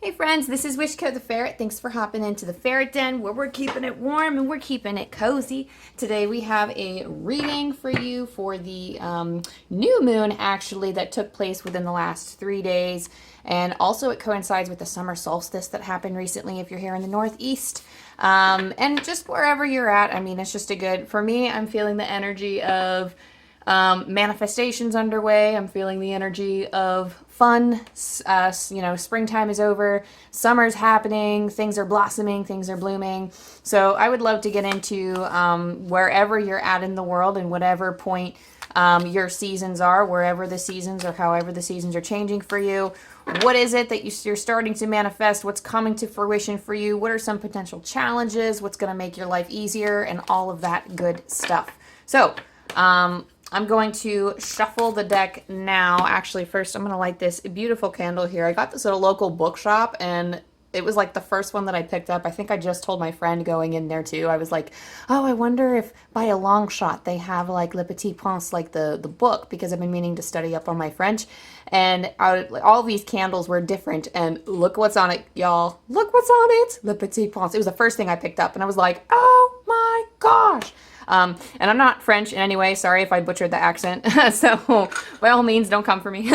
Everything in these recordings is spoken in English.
Hey friends, this is Wishko the Ferret. Thanks for hopping into the Ferret Den where we're keeping it warm and we're keeping it cozy. Today we have a reading for you for the new moon actually that took place within the last 3 days. And also it coincides with the summer solstice that happened recently if you're here in the Northeast. And just wherever you're at, I mean, it's just a good, for me, I'm feeling the energy of manifestations underway. I'm feeling the energy of fun. Springtime is over, summer's happening, things are blossoming, things are blooming. So I would love to get into wherever you're at in the world and whatever point your seasons are, wherever the seasons or however the seasons are changing for you. What is it that you're starting to manifest? What's coming to fruition for you? What are some potential challenges? What's going to make your life easier? And all of that good stuff. So, I'm going to shuffle the deck now. Actually, first I'm going to light this beautiful candle here. I got this at a local bookshop, and it was like the first one that I picked up. I think I just told my friend going in there too. I was like, oh, I wonder if by a long shot they have like Le Petit Prince, like the book, because I've been meaning to study up on my French. And all these candles were different, and look what's on it, y'all. Look what's on it. Le Petit Prince. It was the first thing I picked up, and I was like, oh my gosh. And I'm not French in any way. Sorry if I butchered the accent. So by all means, don't come for me.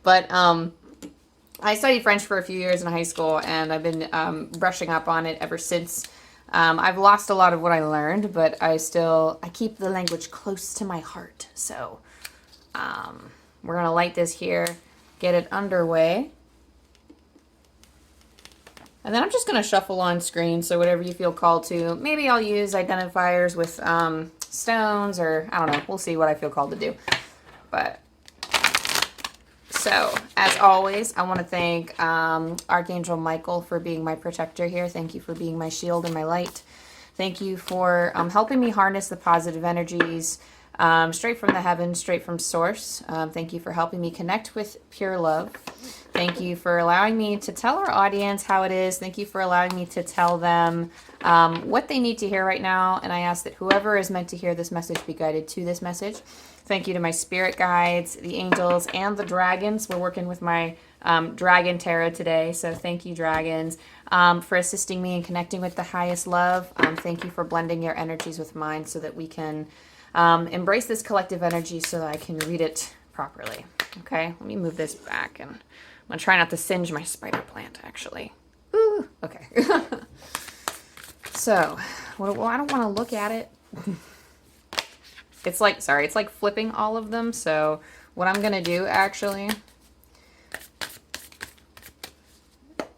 But I studied French for a few years in high school, and I've been brushing up on it ever since. I've lost a lot of what I learned, but I keep the language close to my heart. So we're going to light this here, get it underway. And then I'm just going to shuffle on screen, so whatever you feel called to. Maybe I'll use identifiers with stones, or I don't know. We'll see what I feel called to do. But, so, as always, I want to thank Archangel Michael for being my protector here. Thank you for being my shield and my light. Thank you for helping me harness the positive energies straight from the heavens, straight from source. Thank you for helping me connect with pure love. Thank you for allowing me to tell our audience how it is. Thank you for allowing me to tell them what they need to hear right now. And I ask that whoever is meant to hear this message be guided to this message. Thank you to my spirit guides, the angels, and the dragons. We're working with my dragon tarot today. So thank you, dragons, for assisting me in connecting with the highest love. Thank you for blending your energies with mine so that we can embrace this collective energy so that I can read it properly. Okay, let me move this back, and I'm going to try not to singe my spider plant, actually. Ooh, okay. So, well, I don't want to look at it. It's like flipping all of them. So what I'm going to do, actually,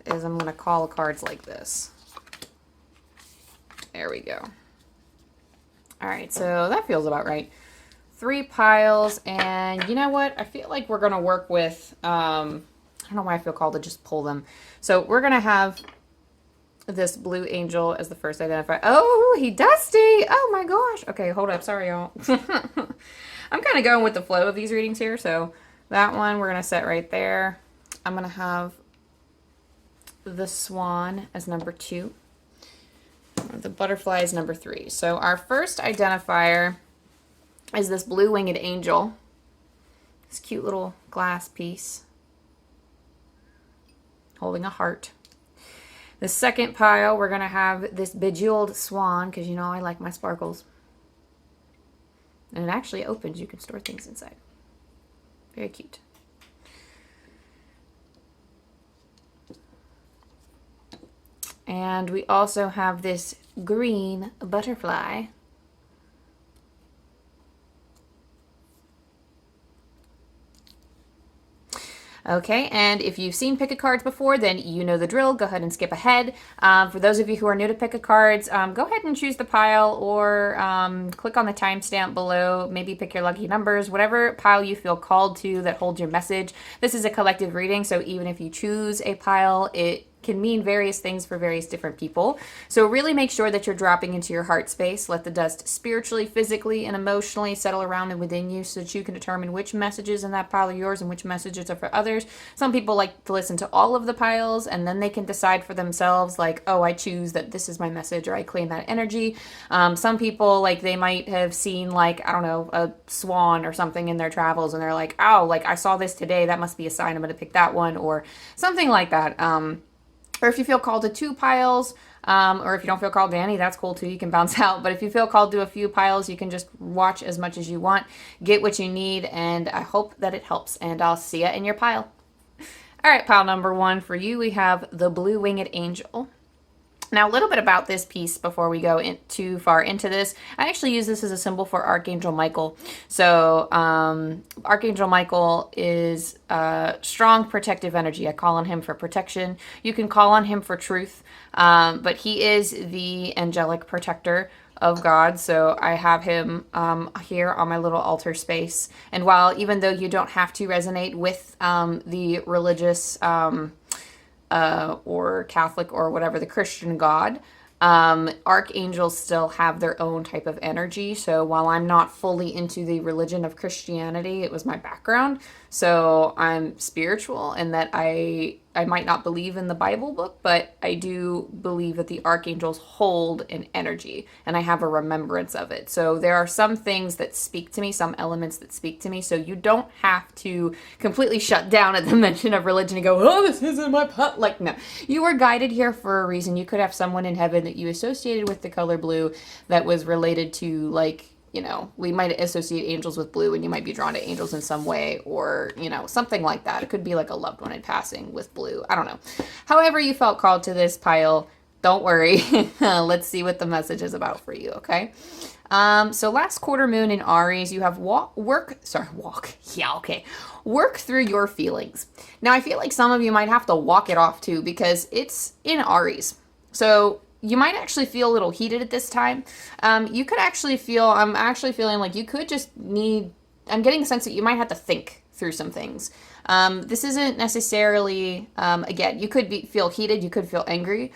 is I'm going to call cards like this. There we go. All right, so that feels about right. 3 piles, and you know what? I feel like we're going to work with, I don't know why I feel called to just pull them. So we're going to have this blue angel as the first identifier. Oh, he dusty. Oh my gosh. Okay, hold up. Sorry, y'all. I'm kind of going with the flow of these readings here. So that one we're going to set right there. I'm going to have the swan as number 2. The butterfly is number 3. So our first identifier is this blue winged angel. This cute little glass piece holding a heart. The second pile, we're going to have this bejeweled swan, because you know I like my sparkles. And it actually opens. You can store things inside. Very cute. And we also have this green butterfly. Okay, and if you've seen pick-a-cards before, then you know the drill. Go ahead and skip ahead. For those of you who are new to pick-a-cards, go ahead and choose the pile, or click on the timestamp below. Maybe pick your lucky numbers, whatever pile you feel called to that holds your message. This is a collective reading, so even if you choose a pile, it can mean various things for various different people. So really make sure that you're dropping into your heart space. Let the dust spiritually, physically, and emotionally settle around and within you so that you can determine which messages in that pile are yours and which messages are for others. Some people like to listen to all of the piles and then they can decide for themselves, like, oh, I choose that this is my message, or I claim that energy. Some people, like, they might have seen, like, I don't know, a swan or something in their travels and they're like, oh, like, I saw this today, that must be a sign, I'm going to pick that one, or something like that. Or if you feel called to 2 piles, or if you don't feel called to any, that's cool too, you can bounce out. But if you feel called to a few piles, you can just watch as much as you want, get what you need, and I hope that it helps, and I'll see ya in your pile. All right, pile number 1 for you, we have the Blue Winged Angel. Now, a little bit about this piece before we go too far into this. I actually use this as a symbol for Archangel Michael. So, Archangel Michael is strong protective energy. I call on him for protection. You can call on him for truth, but he is the angelic protector of God. So I have him here on my little altar space. And while, even though you don't have to resonate with the religious or Catholic or whatever, the Christian God, archangels still have their own type of energy. So while I'm not fully into the religion of Christianity, it was my background. So I'm spiritual in that I might not believe in the Bible book, but I do believe that the archangels hold an energy and I have a remembrance of it. So there are some things that speak to me, some elements that speak to me. So you don't have to completely shut down at the mention of religion and go, oh, this isn't my pot. Like, no, you were guided here for a reason. You could have someone in heaven that you associated with the color blue that was related to, like, you know, we might associate angels with blue and you might be drawn to angels in some way, or, you know, something like that. It could be like a loved one in passing with blue. I don't know. However you felt called to this pile, don't worry. Let's see what the message is about for you, okay? So last quarter moon in Aries, you have work through your feelings. Now, I feel like some of you might have to walk it off too, because it's in Aries. So you might actually feel a little heated at this time. You could actually feel, I'm actually feeling like you could just need, I'm getting a sense that you might have to think through some things. This isn't necessarily, again, you could feel heated, you could feel angry,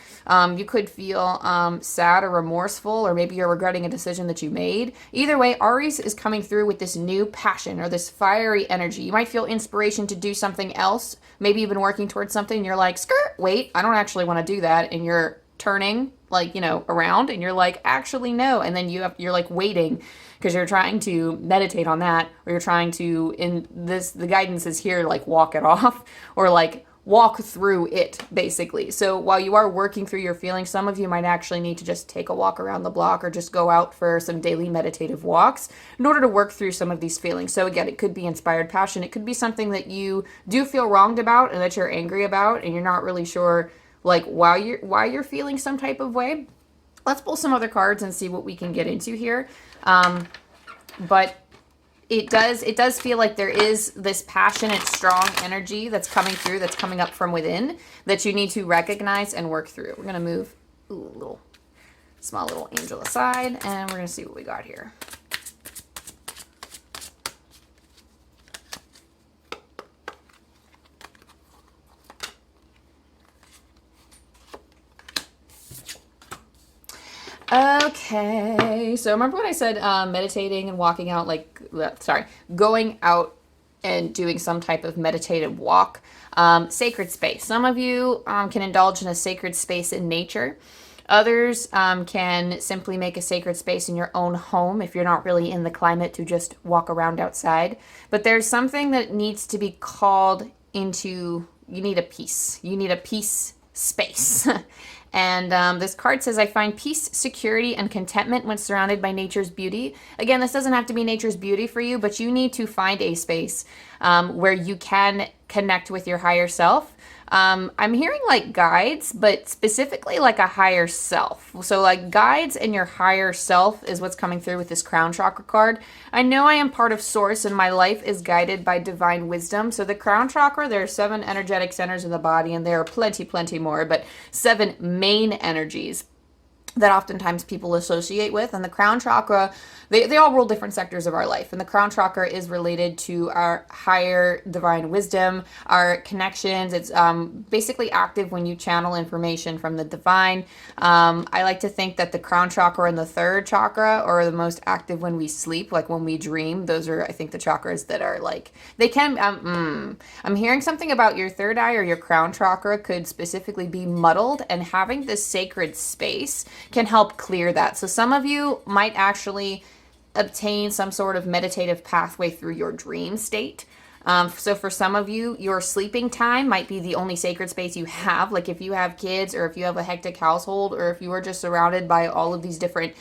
you could feel sad or remorseful, or maybe you're regretting a decision that you made. Either way, Aries is coming through with this new passion or this fiery energy. You might feel inspiration to do something else. Maybe you've been working towards something and you're like, skirt, wait, I don't actually want to do that. And you're turning, like, you know, around and you're like, actually no. And then you're like waiting because you're trying to meditate on that, or you're trying to, in this, the guidance is here, like walk it off, or like walk through it, basically. So while you are working through your feelings, some of you might actually need to just take a walk around the block or just go out for some daily meditative walks in order to work through some of these feelings. So again, it could be inspired passion. It could be something that you do feel wronged about and that you're angry about and you're not really sure, like, why you're feeling some type of way. Let's pull some other cards and see what we can get into here. But it does feel like there is this passionate, strong energy that's coming through, that's coming up from within, that you need to recognize and work through. We're going to move a small little angel aside, and we're going to see what we got here. Okay, so remember when I said meditating and walking out, going out and doing some type of meditative walk? Sacred space. Some of you can indulge in a sacred space in nature. Others can simply make a sacred space in your own home if you're not really in the climate to just walk around outside. But there's something that needs to be called into, you need a peace. You need a peace space. And this card says, I find peace, security, and contentment when surrounded by nature's beauty. Again, this doesn't have to be nature's beauty for you, but you need to find a space where you can connect with your higher self. I'm hearing like guides, but specifically like a higher self. So like guides and your higher self is what's coming through with this crown chakra card. I know I am part of source and my life is guided by divine wisdom. So the crown chakra, there are 7 energetic centers in the body and there are plenty more, but 7 main energies. that oftentimes people associate with. And the crown chakra, they all rule different sectors of our life. And the crown chakra is related to our higher divine wisdom, our connections. It's basically active when you channel information from the divine. I like to think that the crown chakra and the third chakra are the most active when we sleep, like when we dream. Those are, I think, the chakras that are like, they can, I'm hearing something about your third eye or your crown chakra could specifically be muddled, and having this sacred space can help clear that. So some of you might actually obtain some sort of meditative pathway through your dream state. So for some of you, your sleeping time might be the only sacred space you have. Like if you have kids, or if you have a hectic household, or if you are just surrounded by all of these different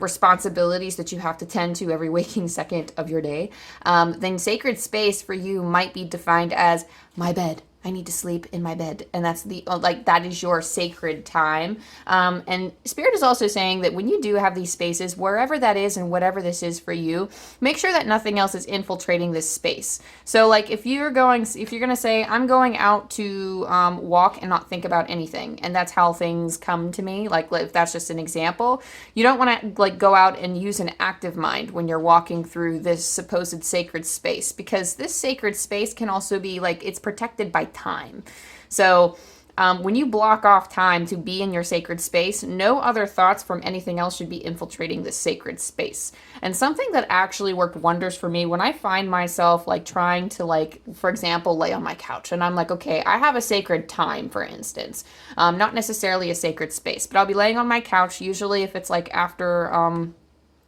responsibilities that you have to tend to every waking second of your day, then sacred space for you might be defined as my bed. I need to sleep in my bed. And that's that is your sacred time. And Spirit is also saying that when you do have these spaces, wherever that is and whatever this is for you, make sure that nothing else is infiltrating this space. So like if you're going to say, I'm going out to walk and not think about anything, and that's how things come to me, like if that's just an example, you don't want to like go out and use an active mind when you're walking through this supposed sacred space, because this sacred space can also be like, it's protected by time. So when you block off time to be in your sacred space, no other thoughts from anything else should be infiltrating this sacred space. And something that actually worked wonders for me when I find myself like trying to, like, for example, lay on my couch and I'm like, okay, I have a sacred time, for instance, not necessarily a sacred space, but I'll be laying on my couch, usually if it's like after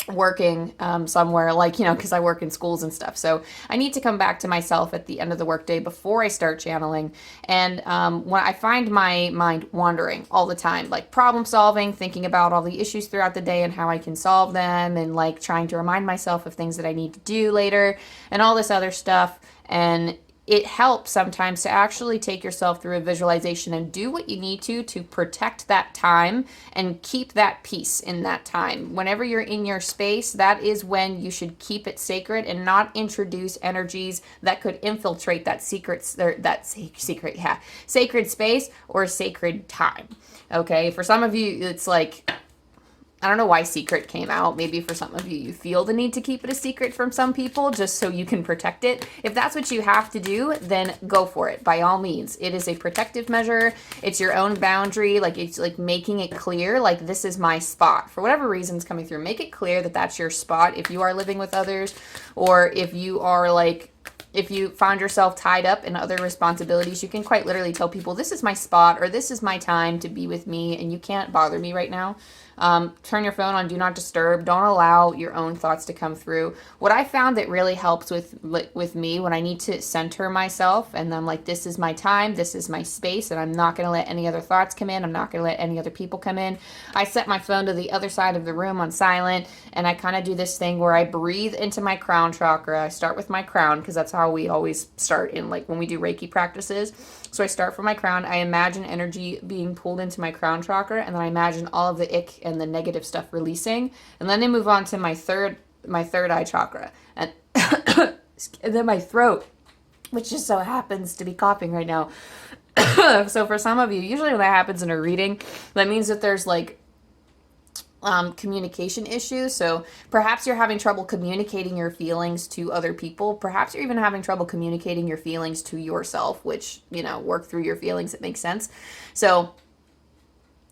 working somewhere, like, you know, because I work in schools and stuff. So I need to come back to myself at the end of the workday before I start channeling. And when I find my mind wandering all the time, like problem solving, thinking about all the issues throughout the day and how I can solve them, and like trying to remind myself of things that I need to do later and all this other stuff. And it helps sometimes to actually take yourself through a visualization and do what you need to protect that time and keep that peace in that time. Whenever you're in your space, that is when you should keep it sacred and not introduce energies that could infiltrate that sacred space or sacred time. Okay, for some of you, it's like, I don't know why secret came out. Maybe for some of you, you feel the need to keep it a secret from some people just so you can protect it. If that's what you have to do, then go for it. By all means. It is a protective measure. It's your own boundary. Like, it's like making it clear, like, this is my spot. For whatever reason's coming through, make it clear that that's your spot if you are living with others, or if you are like, if you found yourself tied up in other responsibilities, you can quite literally tell people, this is my spot, or this is my time to be with me, and you can't bother me right now. Turn your phone on Do Not Disturb. Don't allow your own thoughts to come through. What I found that really helps with me when I need to center myself, and I'm like, this is my time, this is my space, and I'm not going to let any other thoughts come in. I'm not going to let any other people come in. I set my phone to the other side of the room on silent, and I kind of do this thing where I breathe into my crown chakra. I start with my crown because that's how we always start in, like, when we do Reiki practices. So I start from my crown. I imagine energy being pulled into my crown chakra, and then I imagine all of the ick and the negative stuff releasing. And then I move on to my third eye chakra. And, and then my throat, which just so happens to be coughing right now. So for some of you, usually when that happens in a reading, that means that there's like communication issues. So perhaps you're having trouble communicating your feelings to other people. Perhaps you're even having trouble communicating your feelings to yourself, which, you know, work through your feelings. It makes sense. So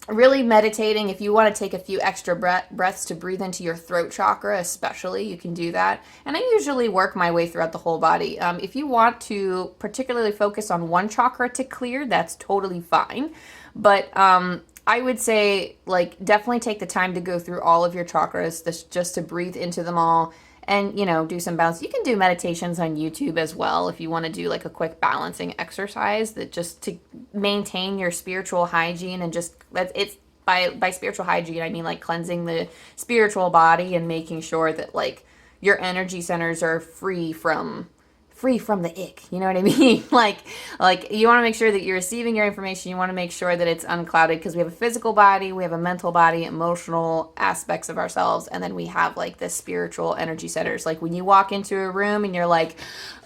really meditating, if you want to take a few extra breaths to breathe into your throat chakra, especially, you can do that. And I usually work my way throughout the whole body. If you want to particularly focus on one chakra to clear, that's totally fine. But I would say, like, definitely take the time to go through all of your chakras, just to breathe into them all and, you know, do some balance. You can do meditations on YouTube as well if you want to do like a quick balancing exercise that just to maintain your spiritual hygiene, and just, it's by spiritual hygiene, I mean like cleansing the spiritual body and making sure that like your energy centers are free from free from the ick. You know what I mean? like you want to make sure that you're receiving your information. You want to make sure that it's unclouded, because we have a physical body, we have a mental body, emotional aspects of ourselves, and then we have like the spiritual energy centers. Like when you walk into a room and you're like,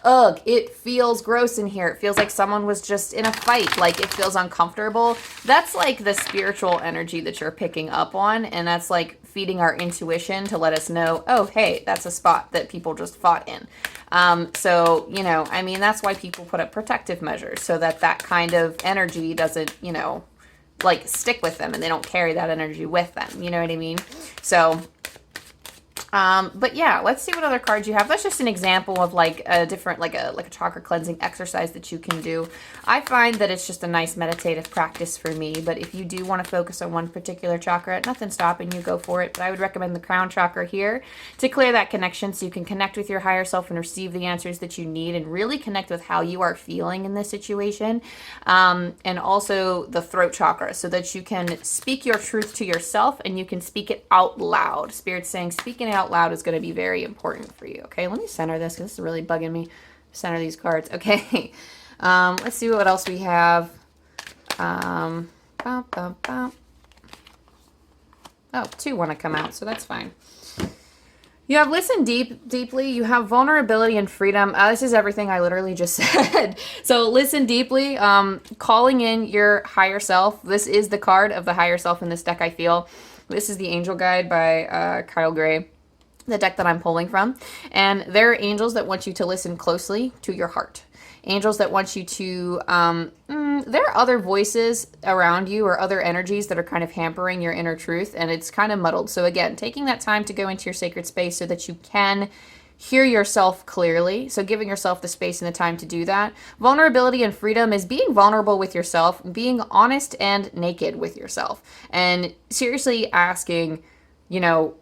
ugh, it feels gross in here. It feels like someone was just in a fight. Like it feels uncomfortable. That's like the spiritual energy that you're picking up on. And that's like feeding our intuition to let us know, oh, hey, that's a spot that people just fought in. So, you know, I mean, that's why people put up protective measures, so that that kind of energy doesn't, you know, like stick with them, and they don't carry that energy with them. You know what I mean? So, but yeah, let's see what other cards you have. That's just an example of like a different, like a chakra cleansing exercise that you can do. I find that it's just a nice meditative practice for me, but if you do want to focus on one particular chakra, nothing's stopping you, go for it. But I would recommend the crown chakra here to clear that connection, so you can connect with your higher self and receive the answers that you need, and really connect with how you are feeling in this situation. And also the throat chakra, so that you can speak your truth to yourself and you can speak it out loud. Spirit's saying speaking it out loud is going to be very important for you. Okay, let me center this, because this is really bugging me. Center these cards. Okay, let's see what else we have. Oh, two want to come out, so that's fine. You have listen deeply. You have vulnerability and freedom. This is everything I literally just said. So listen deeply, calling in your higher self. This is the card of the higher self in this deck, I feel. This is the Angel Guide by Kyle Gray, the deck that I'm pulling from. And there are angels that want you to listen closely to your heart. Angels that want you to, there are other voices around you or other energies that are kind of hampering your inner truth, and it's kind of muddled. So again, taking that time to go into your sacred space so that you can hear yourself clearly. So giving yourself the space and the time to do that. Vulnerability and freedom is being vulnerable with yourself, being honest and naked with yourself, and seriously asking, you know,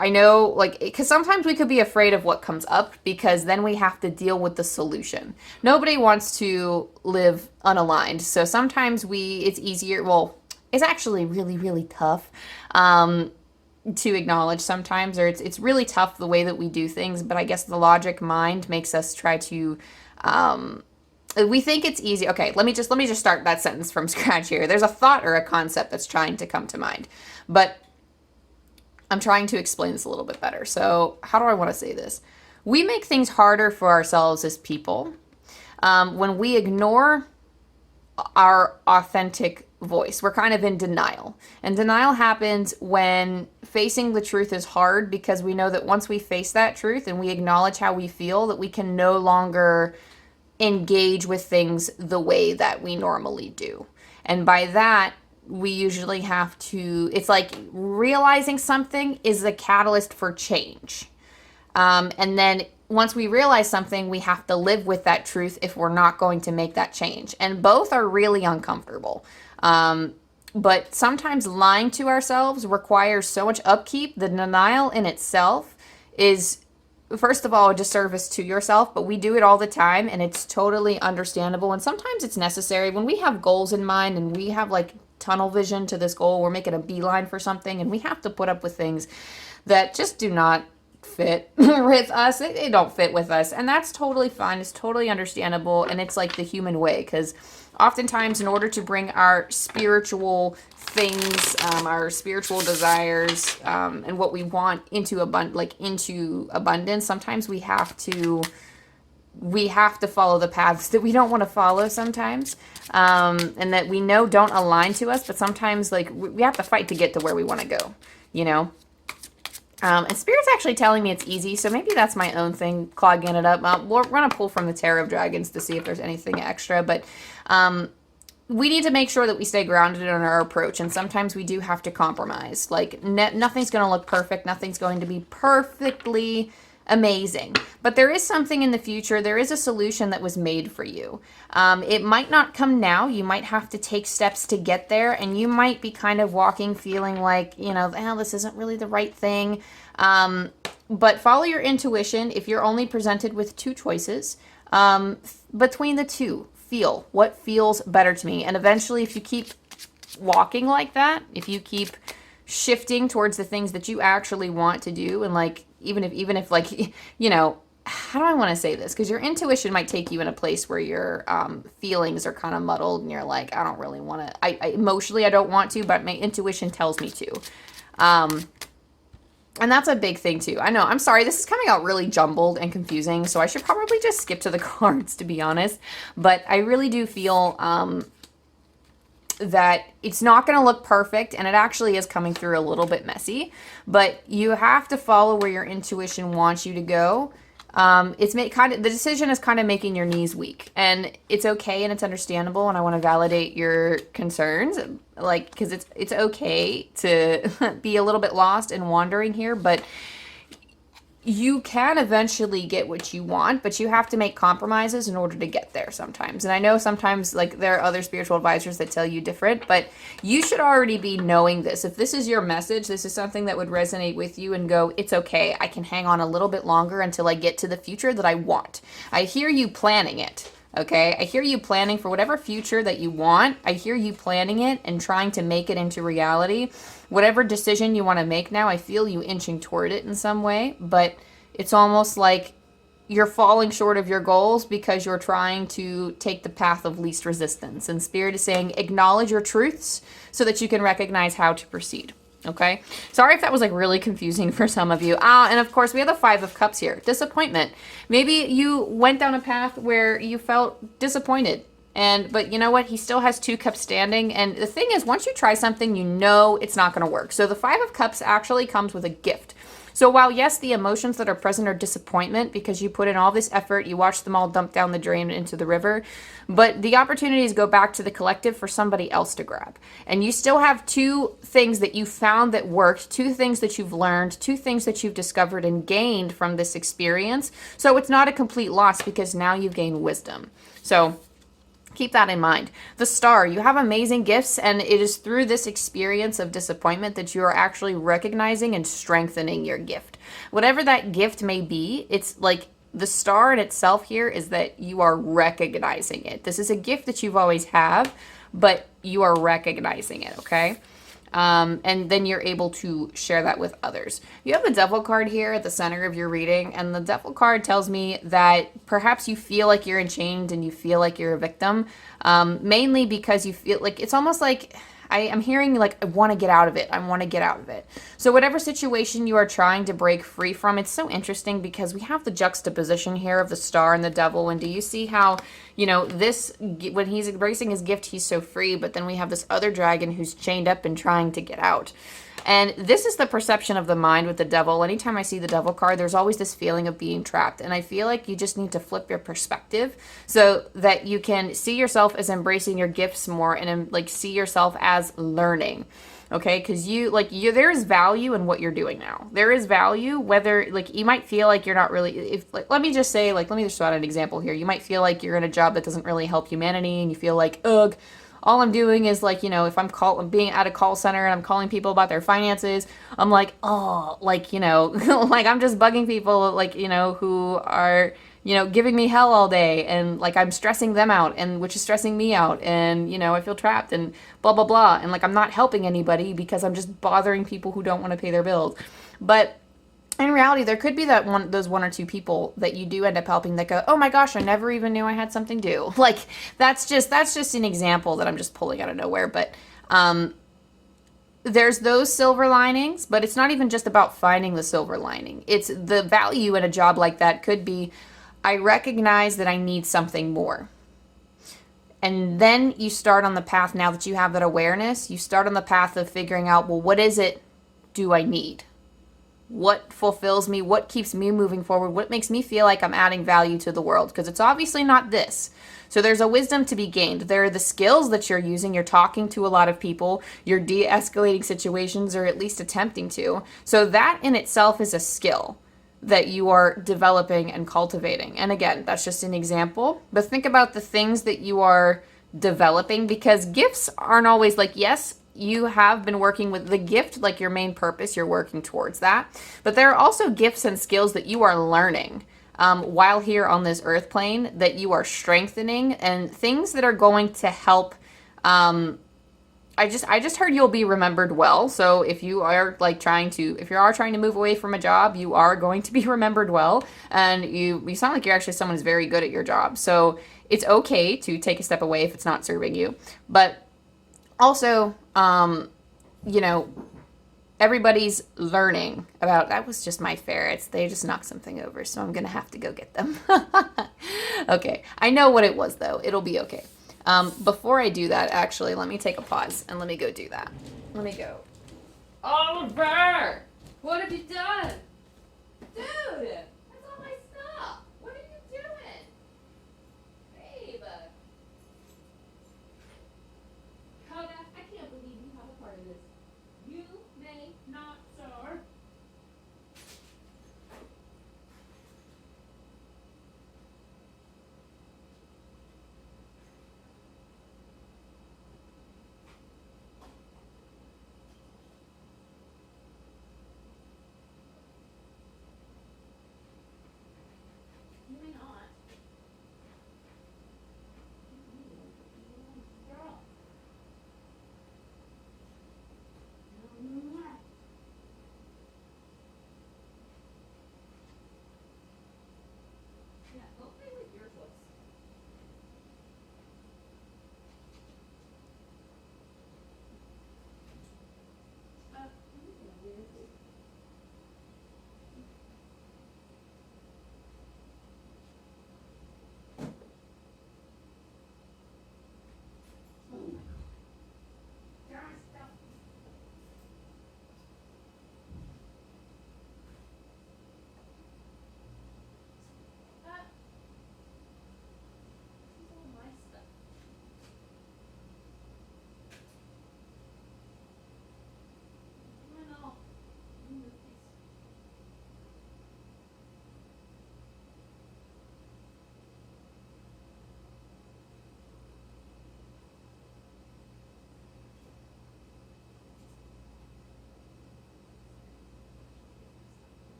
I know, like, because sometimes we could be afraid of what comes up, because then we have to deal with the solution. Nobody wants to live unaligned. So sometimes it's easier, well, it's actually really, really tough to acknowledge sometimes, or it's really tough the way that we do things. But I guess the logic mind makes us try to, we think it's easy. Okay, let me just start that sentence from scratch here. There's a thought or a concept that's trying to come to mind, but I'm trying to explain this a little bit better. So how do I want to say this? We make things harder for ourselves as people when we ignore our authentic voice. We're kind of in denial. And denial happens when facing the truth is hard, because we know that once we face that truth and we acknowledge how we feel, that we can no longer engage with things the way that we normally do. And by that, we usually have to, it's like realizing something is the catalyst for change. And then once we realize something, we have to live with that truth if we're not going to make that change. And both are really uncomfortable. But sometimes lying to ourselves requires so much upkeep. The denial in itself is, first of all, a disservice to yourself, but we do it all the time, and it's totally understandable. And sometimes it's necessary when we have goals in mind and we have like tunnel vision to this goal. We're making a beeline for something, and we have to put up with things that just do not fit with us. They don't fit with us, and that's totally fine. It's totally understandable, and it's like the human way, because oftentimes in order to bring our spiritual things, our spiritual desires, and what we want into abundance, sometimes we have to follow the paths that we don't want to follow sometimes, and that we know don't align to us, but sometimes like we have to fight to get to where we want to go, you know? And Spirit's actually telling me it's easy, so maybe that's my own thing, clogging it up. We're going to pull from the Tarot of Dragons to see if there's anything extra, but we need to make sure that we stay grounded in our approach, and sometimes we do have to compromise. Like, nothing's going to look perfect, nothing's going to be perfectly amazing, but there is something in the future. There is a solution that was made for you. It might not come now. You might have to take steps to get there, and you might be kind of walking feeling like, you know, this isn't really the right thing. But follow your intuition. If you're only presented with two choices, between the two, feel what feels better to me. And eventually, if you keep walking like that, if you keep shifting towards the things that you actually want to do, and like, even if like, you know, how do I want to say this? Because your intuition might take you in a place where your feelings are kind of muddled and you're like, I don't really want to, emotionally, I don't want to, but my intuition tells me to. And that's a big thing too. I know, I'm sorry, this is coming out really jumbled and confusing, so I should probably just skip to the cards, to be honest. But I really do feel that it's not going to look perfect, and it actually is coming through a little bit messy, but you have to follow where your intuition wants you to go. The decision is kind of making your knees weak, and it's okay and it's understandable, and I want to validate your concerns, like, because it's okay to be a little bit lost and wandering here, but you can eventually get what you want, but you have to make compromises in order to get there sometimes. And I know sometimes, like, there are other spiritual advisors that tell you different, but you should already be knowing this. If this is your message, this is something that would resonate with you and go, it's okay, I can hang on a little bit longer until I get to the future that I want. I hear you planning it. Okay, I hear you planning for whatever future that you want. I hear you planning it and trying to make it into reality. Whatever decision you want to make now, I feel you inching toward it in some way, but it's almost like you're falling short of your goals because you're trying to take the path of least resistance. And Spirit is saying, acknowledge your truths so that you can recognize how to proceed. Okay, sorry if that was like really confusing for some of you. And of course we have the Five of Cups here. Disappointment. Maybe you went down a path where you felt disappointed, but you know what? He still has 2 cups standing. And the thing is, once you try something, you know it's not going to work. So the Five of Cups actually comes with a gift. So while, yes, the emotions that are present are disappointment because you put in all this effort, you watch them all dump down the drain into the river, but the opportunities go back to the collective for somebody else to grab. And you still have 2 things that you found that worked, 2 things that you've learned, 2 things that you've discovered and gained from this experience. So it's not a complete loss because now you've gained wisdom. So keep that in mind. The Star, you have amazing gifts, and it is through this experience of disappointment that you are actually recognizing and strengthening your gift. Whatever that gift may be, it's like the Star in itself here is that you are recognizing it. This is a gift that you've always had, but you are recognizing it, okay? And then you're able to share that with others. You have the Devil card here at the center of your reading, and the Devil card tells me that perhaps you feel like you're enchained and you feel like you're a victim, mainly because you feel like it's almost like I'm hearing like, I want to get out of it. I want to get out of it. So whatever situation you are trying to break free from, it's so interesting because we have the juxtaposition here of the Star and the Devil. And do you see how, you know, this, when he's embracing his gift, he's so free, but then we have this other dragon who's chained up and trying to get out. And this is the perception of the mind with the Devil. Anytime I see the Devil card, there's always this feeling of being trapped. And I feel like you just need to flip your perspective so that you can see yourself as embracing your gifts more and like see yourself as learning. Okay, because there is value in what you're doing now. There is value, whether like you might feel like you're not really, let me just throw out an example here. You might feel like you're in a job that doesn't really help humanity, and you feel like, ugh, all I'm doing is like, you know, if I'm being at a call center and I'm calling people about their finances, I'm like, oh, like, you know, like I'm just bugging people, like, you know, who are, you know, giving me hell all day, and like I'm stressing them out, and which is stressing me out, and, you know, I feel trapped and blah, blah, blah. And like, I'm not helping anybody because I'm just bothering people who don't want to pay their bills. But in reality, there could be those 1 or 2 people that you do end up helping that go, oh my gosh, I never even knew I had something due. Like, that's just an example that I'm just pulling out of nowhere. But there's those silver linings, but it's not even just about finding the silver lining. It's the value in a job like that could be, I recognize that I need something more. And then you start on the path, now that you have that awareness, you start on the path of figuring out, well, what is it do I need? What fulfills me? What keeps me moving forward? What makes me feel like I'm adding value to the world? Because it's obviously not this. So there's a wisdom to be gained. There are the skills that you're using. You're talking to a lot of people. You're de-escalating situations, or at least attempting to. So that in itself is a skill that you are developing and cultivating. And again, that's just an example. But think about the things that you are developing, because gifts aren't always like, yes, you have been working with the gift, like your main purpose, you're working towards that. But there are also gifts and skills that you are learning while here on this earth plane, that you are strengthening, and things that are going to help I just heard you'll be remembered well. So if you are like trying to move away from a job, you are going to be remembered well. And you sound like you're actually someone who's very good at your job. So it's okay to take a step away if it's not serving you. But also, you know, everybody's learning about, that was just my ferrets. They just knocked something over, so I'm going to have to go get them. Okay. I know what it was, though. It'll be okay. Before I do that, actually, let me take a pause and let me go do that. Let me go. Oliver! What have you done? Dude! That's all my stuff! What are you doing? Babe! Coda, I can't believe you have a part of this. You may not, sir. You may not. Girl. Yeah, go play with your toys.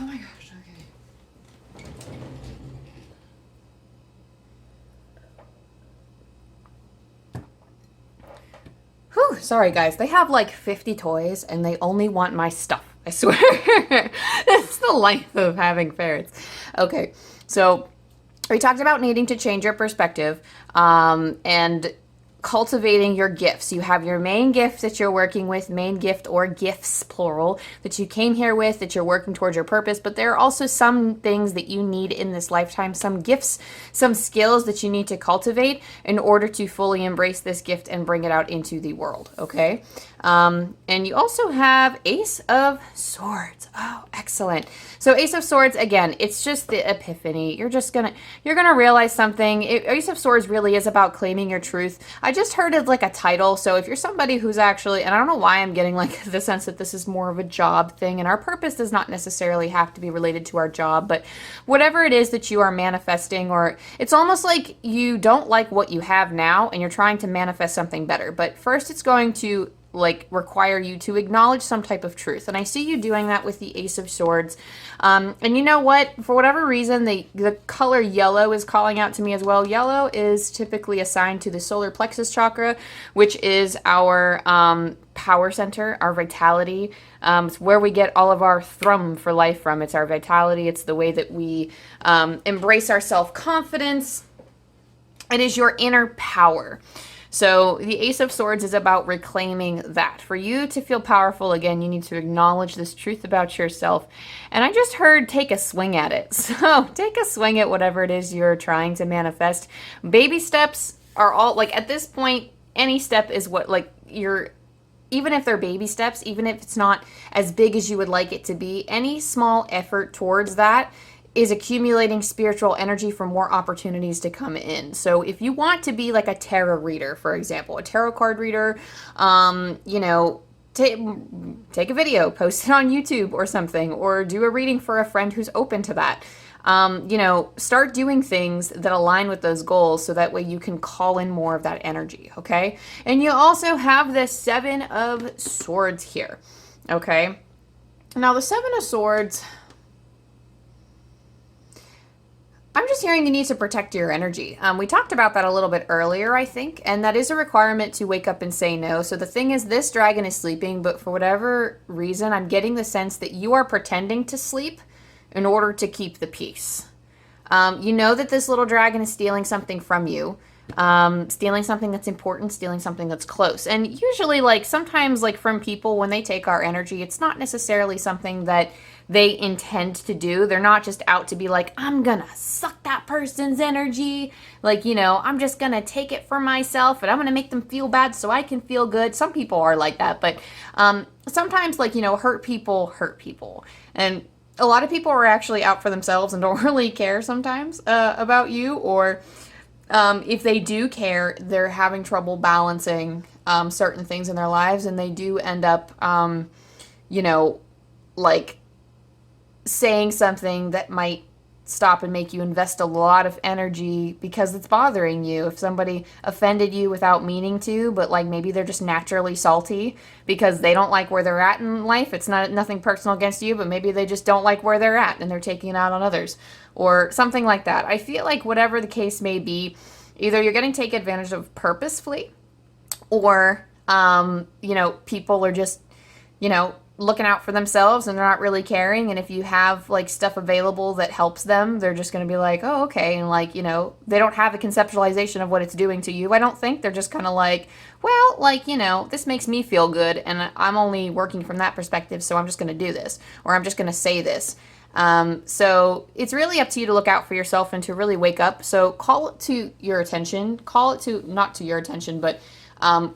Oh my gosh, okay. Whew, sorry guys. They have like 50 toys and they only want my stuff. I swear. It's the life of having ferrets. Okay, so we talked about needing to change your perspective and cultivating your gifts. You have your main gift that you're working with, main gift or gifts, plural, that you came here with, that you're working towards your purpose. But there are also some things that you need in this lifetime, some gifts, some skills that you need to cultivate in order to fully embrace this gift and bring it out into the world, okay? And you also have Ace of Swords. Oh, excellent. So Ace of Swords, again, it's just the epiphany. You're gonna realize something. Ace of Swords really is about claiming your truth. I just heard it like a title. So if you're somebody who's actually, and I don't know why I'm getting like the sense that this is more of a job thing, and our purpose does not necessarily have to be related to our job, but whatever it is that you are manifesting, or it's almost like you don't like what you have now and you're trying to manifest something better. But first it's going to like require you to acknowledge some type of truth. And I see you doing that with the Ace of Swords. And you know what? For whatever reason, the color yellow is calling out to me as well. Yellow is typically assigned to the solar plexus chakra, which is our power center, our vitality. It's where we get all of our thrum for life from. It's our vitality. It's the way that we embrace our self-confidence. It is your inner power. So the Ace of Swords is about reclaiming that. For you to feel powerful again, you need to acknowledge this truth about yourself. And I just heard take a swing at it. So take a swing at whatever it is you're trying to manifest. Baby steps are all, like at this point, any step is what, like you're, even if they're baby steps, even if it's not as big as you would like it to be, any small effort towards that is accumulating spiritual energy for more opportunities to come in. So if you want to be like a tarot reader, for example, a tarot card reader, you know, take a video, post it on YouTube or something, or do a reading for a friend who's open to that. start doing things that align with those goals so that way you can call in more of that energy, okay? And you also have the Seven of Swords here, okay? Now, the Seven of Swords, I'm just hearing you need to protect your energy. We talked about that a little bit earlier, I think, and that is a requirement to wake up and say no. So the thing is, this dragon is sleeping, but for whatever reason, I'm getting the sense that you are pretending to sleep in order to keep the peace. You know that this little dragon is stealing something from you, stealing something that's important, stealing something that's close. And usually, like, sometimes, like, from people, when they take our energy, it's not necessarily something that they intend to do. They're not just out to be like, I'm gonna suck that person's energy. Like, I'm just gonna take it for myself and I'm gonna make them feel bad so I can feel good. Some people are like that, but sometimes, like, hurt people hurt people. And a lot of people are actually out for themselves and don't really care sometimes about you, or if they do care, they're having trouble balancing certain things in their lives, and they do end up, like, saying something that might stop and make you invest a lot of energy because it's bothering you. If somebody offended you without meaning to, but like maybe they're just naturally salty because they don't like where they're at in life. It's nothing personal against you, but maybe they just don't like where they're at and they're taking it out on others or something like that. I feel like whatever the case may be, either you're getting taken advantage of purposefully, or people are just looking out for themselves and they're not really caring. And if you have like stuff available that helps them, they're just going to be like, oh, okay. And like, they don't have a conceptualization of what it's doing to you. I don't think. They're just kind of like, well, like, this makes me feel good and I'm only working from that perspective. So I'm just going to do this, or I'm just going to say this. So it's really up to you to look out for yourself and to really wake up. So call it to your attention, not to your attention, but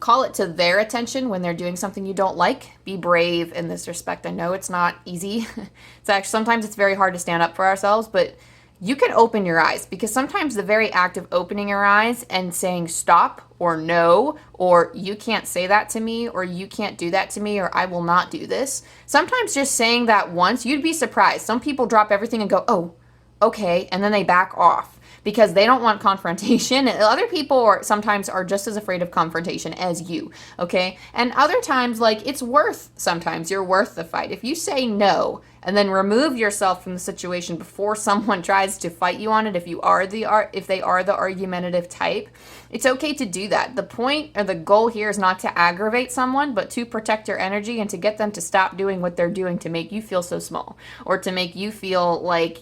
call it to their attention when they're doing something you don't like. Be brave in this respect. I know it's not easy. Sometimes it's very hard to stand up for ourselves, but you can open your eyes, because sometimes the very act of opening your eyes and saying stop or no, or you can't say that to me, or you can't do that to me, or I will not do this. Sometimes just saying that once, you'd be surprised. Some people drop everything and go, oh, okay, and then they back off, because they don't want confrontation. Other people sometimes are just as afraid of confrontation as you, okay? And other times, like, sometimes you're worth the fight. If you say no and then remove yourself from the situation before someone tries to fight you on it, if they are the argumentative type, it's okay to do that. The point or the goal here is not to aggravate someone, but to protect your energy and to get them to stop doing what they're doing to make you feel so small, or to make you feel like,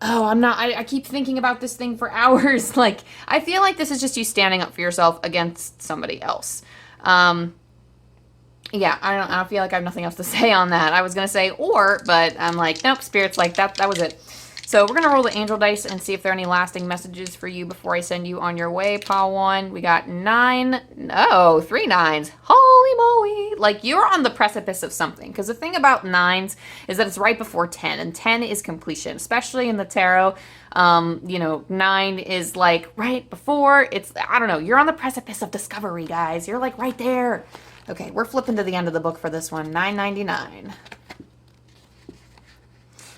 oh, I keep thinking about this thing for hours. Like, I feel like this is just you standing up for yourself against somebody else. Yeah, I don't feel like I have nothing else to say on that. I was going to say but I'm like, nope, Spirit's like, that was it. So we're going to roll the angel dice and see if there are any lasting messages for you before I send you on your way, pile 1. We got 3 9s. Holy moly. Like, you're on the precipice of something. Because the thing about 9s is that it's right before 10. And 10 is completion, especially in the tarot. 9 is like right before. I don't know. You're on the precipice of discovery, guys. You're like right there. Okay, we're flipping to the end of the book for this one. $9.99.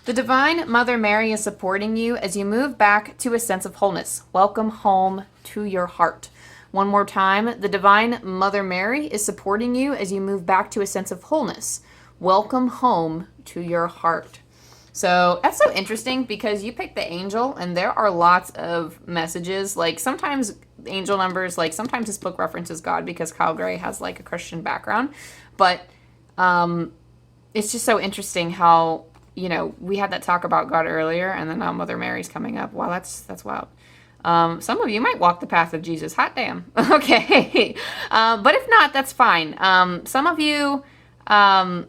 The Divine Mother Mary is supporting you as you move back to a sense of wholeness. Welcome home to your heart. One more time, the Divine Mother Mary is supporting you as you move back to a sense of wholeness. Welcome home to your heart. So that's so interesting, because you picked the angel and there are lots of messages. Like, sometimes angel numbers, like sometimes this book references God because Kyle Gray has like a Christian background. But it's just so interesting how, we had that talk about God earlier, and then now Mother Mary's coming up. Wow, that's wild. Some of you might walk the path of Jesus. Hot damn. Okay. But if not, that's fine. Some of you have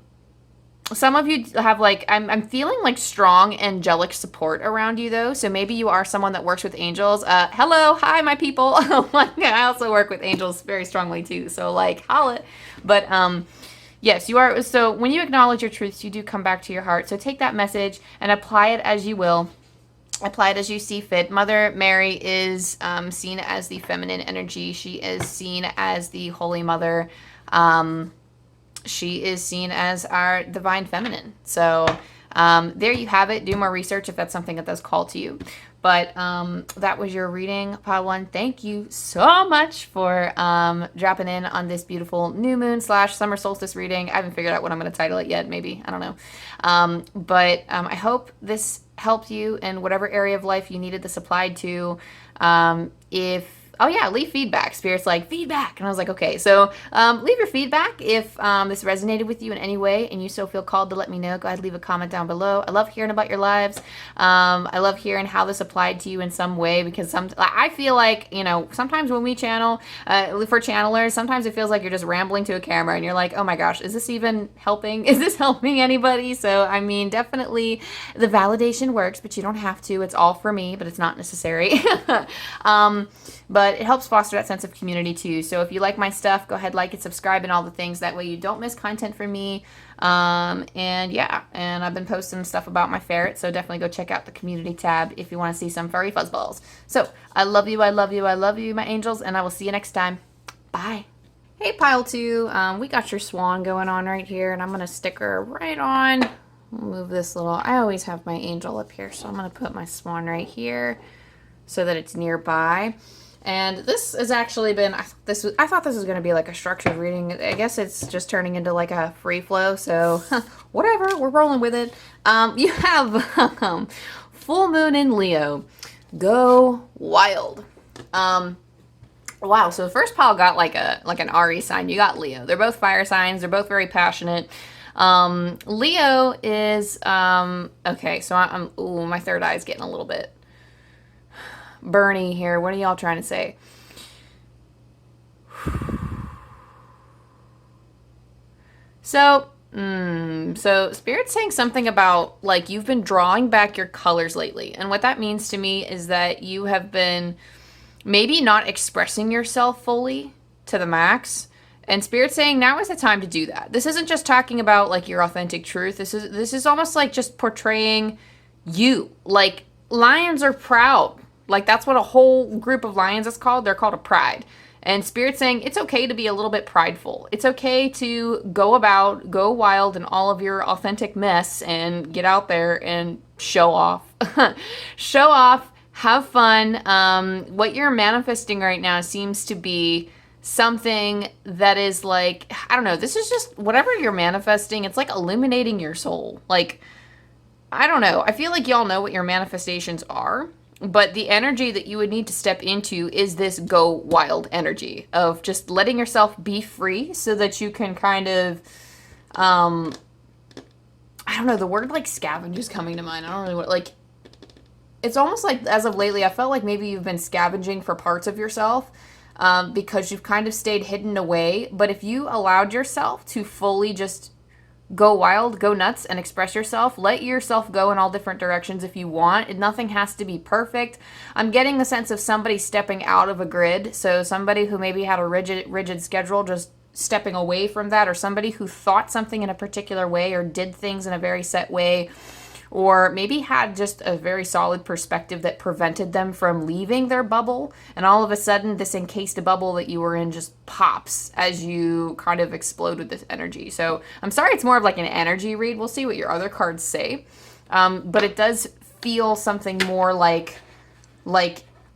like, I'm feeling like strong angelic support around you though. So maybe you are someone that works with angels. Hello. Hi, my people. I also work with angels very strongly too. So like, holla. But, yes, you are. So when you acknowledge your truths, you do come back to your heart. So take that message and apply it as you will. Apply it as you see fit. Mother Mary is seen as the feminine energy. She is seen as the Holy Mother. She is seen as our divine feminine. So there you have it. Do more research if that's something that does call to you. But that was your reading, Pile 1. Thank you so much for dropping in on this beautiful new moon / summer solstice reading. I haven't figured out what I'm going to title it yet. Maybe. I don't know. But I hope this helped you in whatever area of life you needed this applied to. Oh yeah, leave feedback. Spirit's like, feedback. And I was like, okay. So leave your feedback if this resonated with you in any way and you so feel called to let me know. Go ahead, leave a comment down below. I love hearing about your lives. I love hearing how this applied to you in some way, because I feel like, you know, sometimes when we channel, for channelers, sometimes it feels like you're just rambling to a camera and you're like, oh my gosh, is this even helping? Is this helping anybody? So, I mean, definitely the validation works, but you don't have to. It's all for me, but it's not necessary. But it helps foster that sense of community too. So if you like my stuff, go ahead, like and subscribe and all the things. That way you don't miss content from me. And yeah, and I've been posting stuff about my ferret, so definitely go check out the community tab if you want to see some furry fuzzballs. So I love you, I love you, I love you, my angels, and I will see you next time. Bye. Hey, Pile 2, we got your swan going on right here, and I'm going to stick her right on. I'll move this little, I always have my angel up here, so I'm going to put my swan right here so that it's nearby. And this has actually been, I thought this was going to be like a structured reading. I guess it's just turning into like a free flow. So whatever, we're rolling with it. You have full moon in Leo. Go wild. Wow. So the first pile got like an RE sign. You got Leo. They're both fire signs. They're both very passionate. Leo is, okay. So ooh, my third eye is getting a little bit Bernie here. What are y'all trying to say? So Spirit's saying something about like you've been drawing back your colors lately. And what that means to me is that you have been maybe not expressing yourself fully to the max. And Spirit's saying now is the time to do that. This isn't just talking about like your authentic truth. This is almost like just portraying you. Like lions are proud. Like, that's what a whole group of lions is called. They're called a pride. And Spirit's saying it's okay to be a little bit prideful. It's okay to go wild in all of your authentic mess and get out there and show off. Show off, have fun. What you're manifesting right now seems to be something that is like, I don't know, this is just whatever you're manifesting. It's like illuminating your soul. Like, I don't know. I feel like y'all know what your manifestations are. But the energy that you would need to step into is this go wild energy of just letting yourself be free so that you can kind of, I don't know, the word like scavenge is coming to mind. I don't really want, like, it's almost like as of lately, I felt like maybe you've been scavenging for parts of yourself because you've kind of stayed hidden away. But if you allowed yourself to fully just go wild, go nuts, and express yourself. Let yourself go in all different directions if you want. Nothing has to be perfect. I'm getting the sense of somebody stepping out of a grid. So somebody who maybe had a rigid schedule, just stepping away from that, or somebody who thought something in a particular way or did things in a very set way, or maybe had just a very solid perspective that prevented them from leaving their bubble, and all of a sudden this encased bubble that you were in just pops as you kind of explode with this energy. So I'm sorry, it's more of like an energy read. We'll see what your other cards say, but it does feel something more like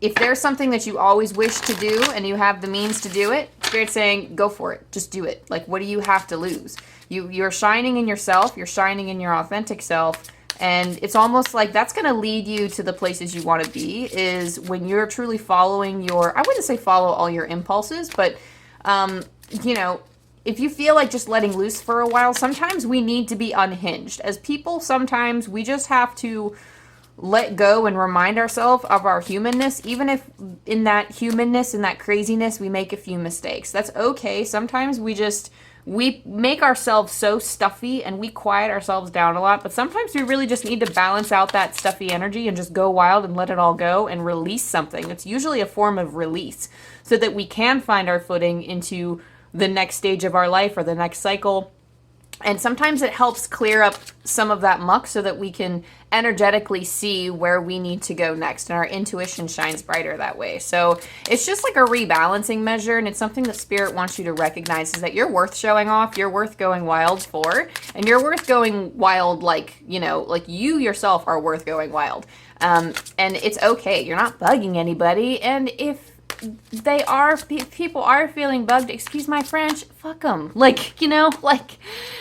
if there's something that you always wish to do and you have the means to do it, Spirit's saying go for it, just do it. Like, what do you have to lose? You're shining in yourself, you're shining in your authentic self. And it's almost like that's going to lead you to the places you want to be, is when you're truly following your, I wouldn't say follow all your impulses, but, you know, if you feel like just letting loose for a while, sometimes we need to be unhinged. As people, sometimes we just have to let go and remind ourselves of our humanness, even if in that humanness and that craziness we make a few mistakes. That's okay. Sometimes we make ourselves so stuffy and we quiet ourselves down a lot, but sometimes we really just need to balance out that stuffy energy and just go wild and let it all go and release something. It's usually a form of release so that we can find our footing into the next stage of our life or the next cycle. And sometimes it helps clear up some of that muck so that we can energetically see where we need to go next. And our intuition shines brighter that way. So it's just like a rebalancing measure. And it's something that Spirit wants you to recognize, is that you're worth showing off. You're worth going wild for. And you're worth going wild like, you know, like you yourself are worth going wild. And it's okay. You're not bugging anybody. And if people are feeling bugged, excuse my French, fuck them. Like, you know, like,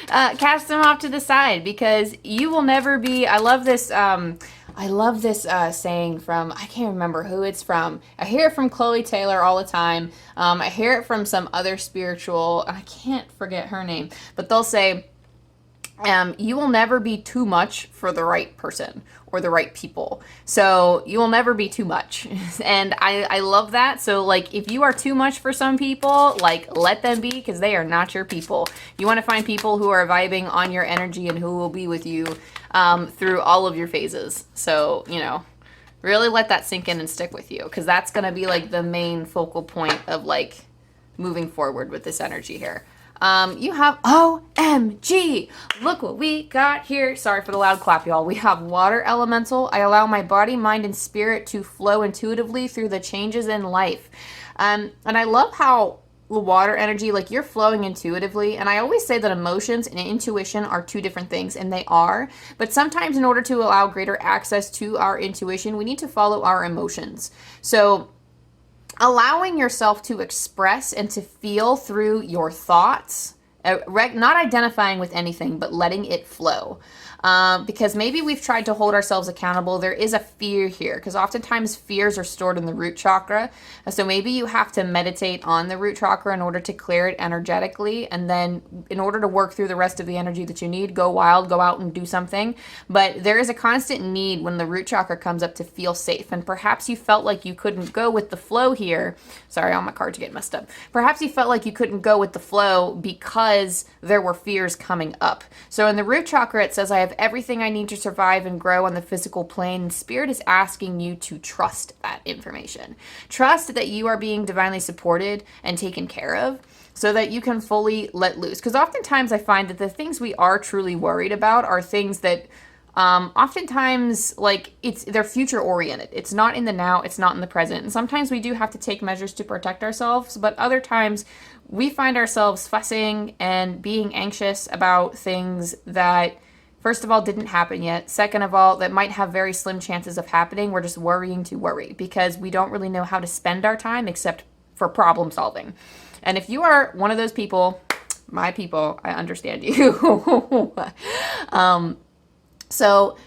cast them off to the side, because you will never be. I love this saying from, I can't remember who it's from. I hear it from Chloe Taylor all the time. I hear it from some other spiritual, I can't forget her name, but they'll say, you will never be too much for the right person or the right people. So you will never be too much. And I love that. So like, if you are too much for some people, like, let them be, because they are not your people. You want to find people who are vibing on your energy and who will be with you through all of your phases. So, you know, really let that sink in and stick with you, because that's going to be like the main focal point of like moving forward with this energy here. You have, OMG, look what we got here. Sorry for the loud clap, y'all. We have water elemental. I allow my body, mind, and spirit to flow intuitively through the changes in life. And I love how the water energy, like, you're flowing intuitively. And I always say that emotions and intuition are two different things, and they are. But sometimes in order to allow greater access to our intuition, we need to follow our emotions. So allowing yourself to express and to feel through your thoughts, not identifying with anything, but letting it flow. Because maybe we've tried to hold ourselves accountable. There is a fear here, because oftentimes fears are stored in the root chakra. So maybe you have to meditate on the root chakra in order to clear it energetically. And then in order to work through the rest of the energy that you need, go wild, go out and do something. But there is a constant need when the root chakra comes up to feel safe. And perhaps you felt like you couldn't go with the flow here. Sorry, all my cards are getting messed up. Perhaps you felt like you couldn't go with the flow because there were fears coming up. So in the root chakra, it says, I have everything I need to survive and grow on the physical plane. Spirit is asking you to trust that information. Trust that you are being divinely supported and taken care of, so that you can fully let loose. Because oftentimes I find that the things we are truly worried about are things that oftentimes, like, they're future oriented. It's not in the now, it's not in the present. And sometimes we do have to take measures to protect ourselves, but other times we find ourselves fussing and being anxious about things that, first of all, didn't happen yet. Second of all, that might have very slim chances of happening. We're just worrying to worry, because we don't really know how to spend our time except for problem solving. And if you are one of those people, my people, I understand you. So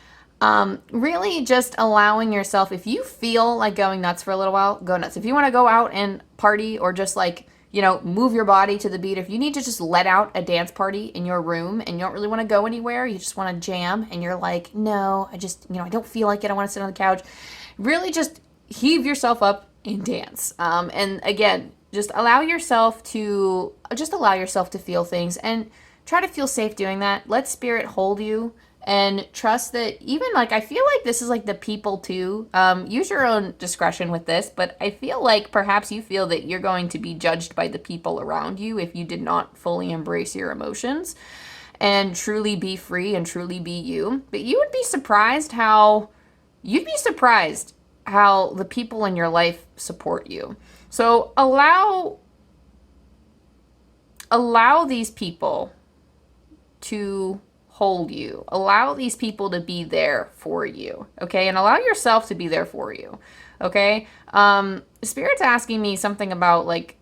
really just allowing yourself, if you feel like going nuts for a little while, go nuts. If you want to go out and party, or just like, you know, move your body to the beat. If you need to just let out a dance party in your room and you don't really want to go anywhere, you just want to jam, and you're like, no, I just, you know, I don't feel like it. I want to sit on the couch. Really just heave yourself up and dance. And again, just allow yourself to feel things, and try to feel safe doing that. Let spirit hold you. And trust that, even like, I feel like this is like the people too. Use your own discretion with this, but I feel like perhaps you feel that you're going to be judged by the people around you if you did not fully embrace your emotions and truly be free and truly be you. But you'd be surprised how the people in your life support you. So allow these people to hold you. Allow these people to be there for you, okay? And allow yourself to be there for you, okay? Spirit's asking me something about, like,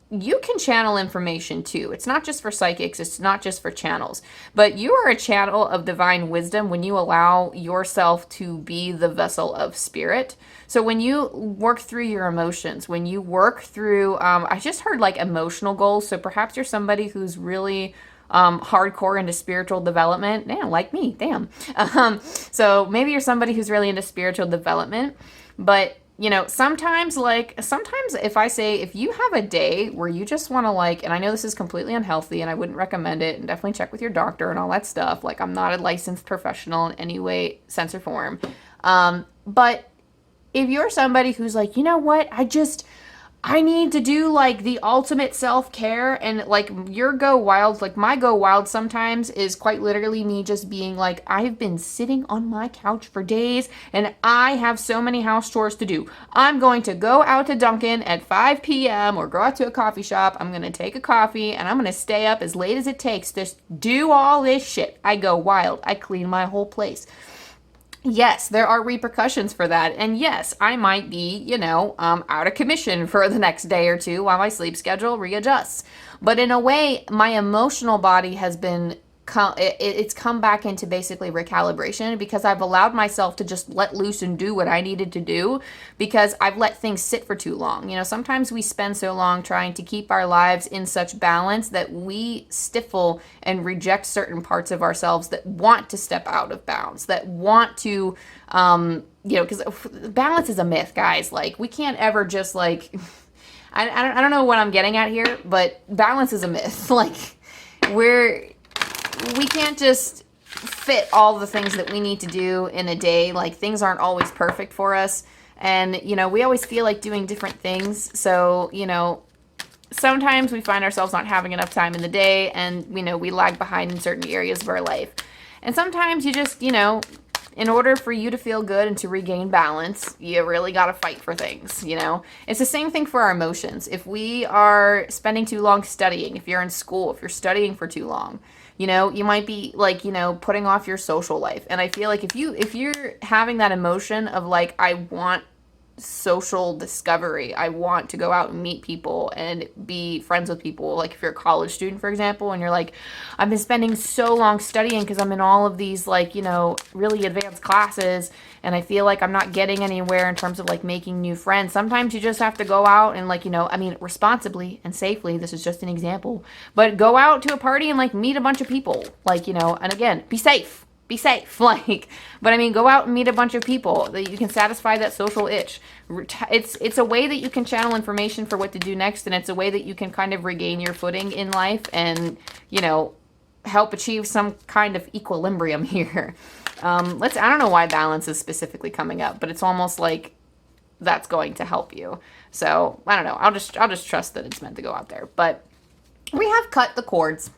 you can channel information too. It's not just for psychics. It's not just for channels. But you are a channel of divine wisdom when you allow yourself to be the vessel of spirit. So when you work through your emotions, when you work through, I just heard like emotional goals. So perhaps you're somebody who's really hardcore into spiritual development. Damn, like me, damn. So maybe you're somebody who's really into spiritual development, but you know, sometimes if I say, if you have a day where you just want to, like, and I know this is completely unhealthy and I wouldn't recommend it, and definitely check with your doctor and all that stuff. Like, I'm not a licensed professional in any way, sense or form. But if you're somebody who's like, you know what, I need to do like the ultimate self-care, and like your go wild, like my go wild sometimes is quite literally me just being like, I've been sitting on my couch for days and I have so many house chores to do. I'm going to go out to Dunkin' at 5 p.m. or go out to a coffee shop. I'm going to take a coffee and I'm going to stay up as late as it takes to do all this shit. I go wild. I clean my whole place. Yes, there are repercussions for that. And yes, I might be, out of commission for the next day or two while my sleep schedule readjusts. But in a way, my emotional body has been, it's come back into basically recalibration because I've allowed myself to just let loose and do what I needed to do because I've let things sit for too long. Sometimes we spend so long trying to keep our lives in such balance that we stifle and reject certain parts of ourselves that want to step out of bounds, that want to, because balance is a myth, guys. Like, we can't ever just like, I don't know what I'm getting at here, but balance is a myth. Like, we can't just fit all the things that we need to do in a day. Like, things aren't always perfect for us. And, we always feel like doing different things. So, sometimes we find ourselves not having enough time in the day and, we lag behind in certain areas of our life. And sometimes you just, in order for you to feel good and to regain balance, you really got to fight for things, It's the same thing for our emotions. If we are spending too long studying, if you're in school, if you're studying for too long, you might be like, putting off your social life. And I feel like if you're having that emotion of like, I want social discovery, I want to go out and meet people and be friends with people. Like if you're a college student, for example, and you're like, I've been spending so long studying because I'm in all of these like, really advanced classes and I feel like I'm not getting anywhere in terms of like making new friends. Sometimes you just have to go out and like, responsibly and safely, this is just an example, but go out to a party and like meet a bunch of people, like, and again, be safe. Like, but go out and meet a bunch of people that you can satisfy that social itch. It's a way that you can channel information for what to do next, and it's a way that you can kind of regain your footing in life and, help achieve some kind of equilibrium here. I don't know why balance is specifically coming up, but it's almost like that's going to help you. So I don't know. I'll just trust that it's meant to go out there. But we have cut the cords.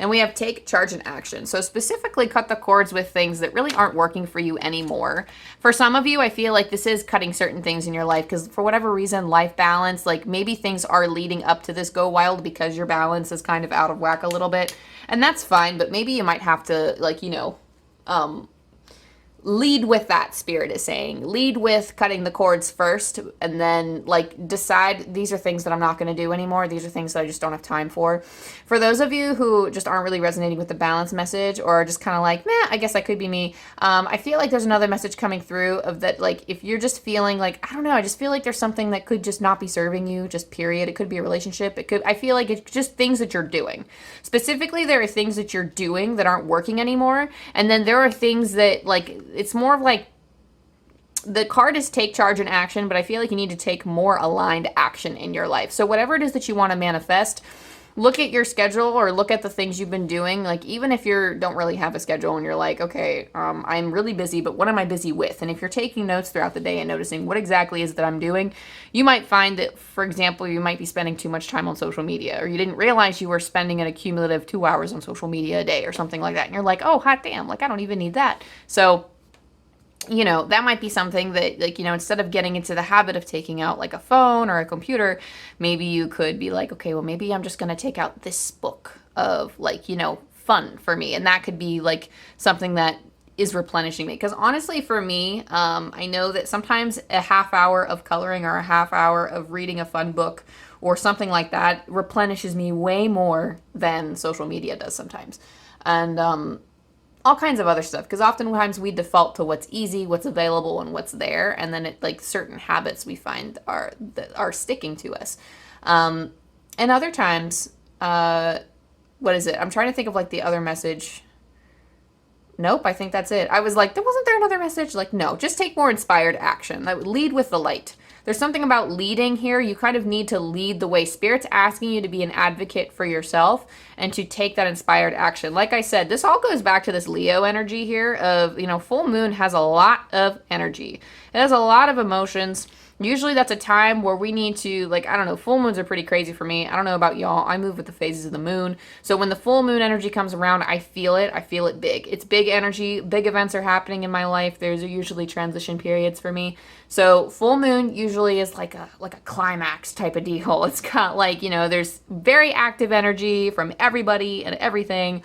And we have take charge and action. So specifically cut the cords with things that really aren't working for you anymore. For some of you, I feel like this is cutting certain things in your life because for whatever reason, life balance, like maybe things are leading up to this go wild because your balance is kind of out of whack a little bit. And that's fine, but maybe you might have to like, lead with that, spirit is saying. Lead with cutting the cords first and then like decide these are things that I'm not going to do anymore. These are things that I just don't have time for. For those of you who just aren't really resonating with the balance message or just kind of like, I guess I could be me. I feel like there's another message coming through of that, like if you're just feeling like, I don't know, I just feel like there's something that could just not be serving you, just period. It could be a relationship. I feel like it's just things that you're doing. Specifically, there are things that you're doing that aren't working anymore. And then there are things that like, it's more of like the card is take charge and action, but I feel like you need to take more aligned action in your life. So whatever it is that you want to manifest, look at your schedule or look at the things you've been doing. Like even if you don't really have a schedule and you're like, okay, I'm really busy, but what am I busy with? And if you're taking notes throughout the day and noticing what exactly is that I'm doing, you might find that, for example, you might be spending too much time on social media, or you didn't realize you were spending an accumulative 2 hours on social media a day or something like that. And you're like, oh, hot damn, like I don't even need that. So that might be something that like, instead of getting into the habit of taking out like a phone or a computer, maybe you could be like, okay, well, maybe I'm just going to take out this book of like, fun for me. And that could be like something that is replenishing me. Because honestly, for me, I know that sometimes a half hour of coloring or a half hour of reading a fun book or something like that replenishes me way more than social media does sometimes. And, all kinds of other stuff, because oftentimes we default to what's easy, what's available, and what's there, and then it like certain habits we find are sticking to us. And other times, what is it? I'm trying to think of like the other message. Nope, I think that's it. I was like, wasn't there another message? Like, no, just take more inspired action. Lead with the light. There's something about leading here. You kind of need to lead the way. Spirit's asking you to be an advocate for yourself and to take that inspired action. Like I said, this all goes back to this Leo energy here of, full moon has a lot of energy. It has a lot of emotions. Usually that's a time where we need to, I don't know, full moons are pretty crazy for me. I don't know about y'all. I move with the phases of the moon. So when the full moon energy comes around, I feel it. I feel it big. It's big energy. Big events are happening in my life. There's usually transition periods for me. So full moon usually is like a climax type of deal. It's got there's very active energy from everybody and everything.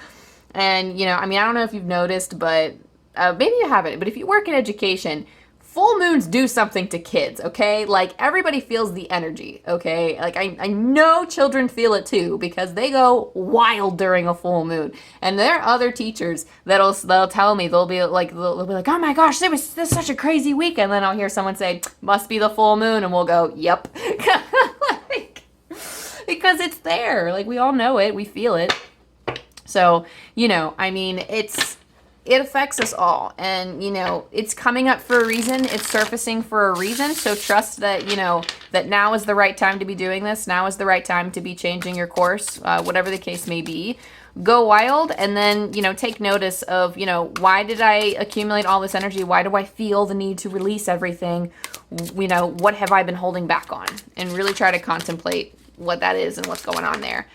And, I don't know if you've noticed, but maybe you haven't. But if you work in education, full moons do something to kids, okay? Everybody feels the energy, okay? I know children feel it too because they go wild during a full moon. And there are other teachers that'll tell me, they'll be like, oh my gosh, this was such a crazy week. And then I'll hear someone say, must be the full moon. And we'll go, yep. Because it's there. We all know it. We feel it. So, it affects us all, and it's coming up for a reason. It's surfacing for a reason. So trust that that now is the right time to be doing this. Now is the right time to be changing your course, whatever the case may be. Go wild, and then take notice of why did I accumulate all this energy? Why do I feel the need to release everything? What have I been holding back on? And really try to contemplate what that is and what's going on there.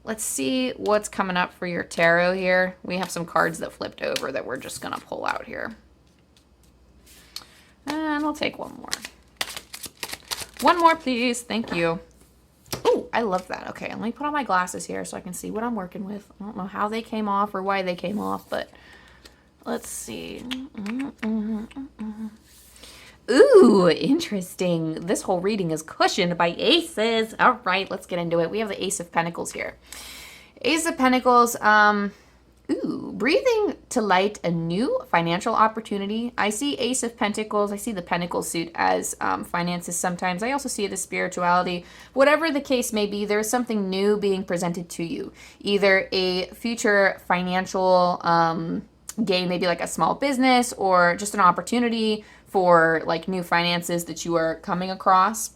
Let's see what's coming up for your tarot here. We have some cards that flipped over that we're just going to pull out here. And I'll take one more. One more, please. Thank you. Oh, I love that. Okay, let me put on my glasses here so I can see what I'm working with. I don't know how they came off or why they came off, but let's see. Ooh, interesting. This whole reading is cushioned by aces. All right, let's get into it. We have the Ace of Pentacles here. Ace of Pentacles, breathing to light a new financial opportunity. I see Ace of Pentacles. I see the Pentacle suit as finances sometimes. I also see it as spirituality. Whatever the case may be, there's something new being presented to you. Either a future financial gain, maybe like a small business, or just an opportunity for new finances that you are coming across.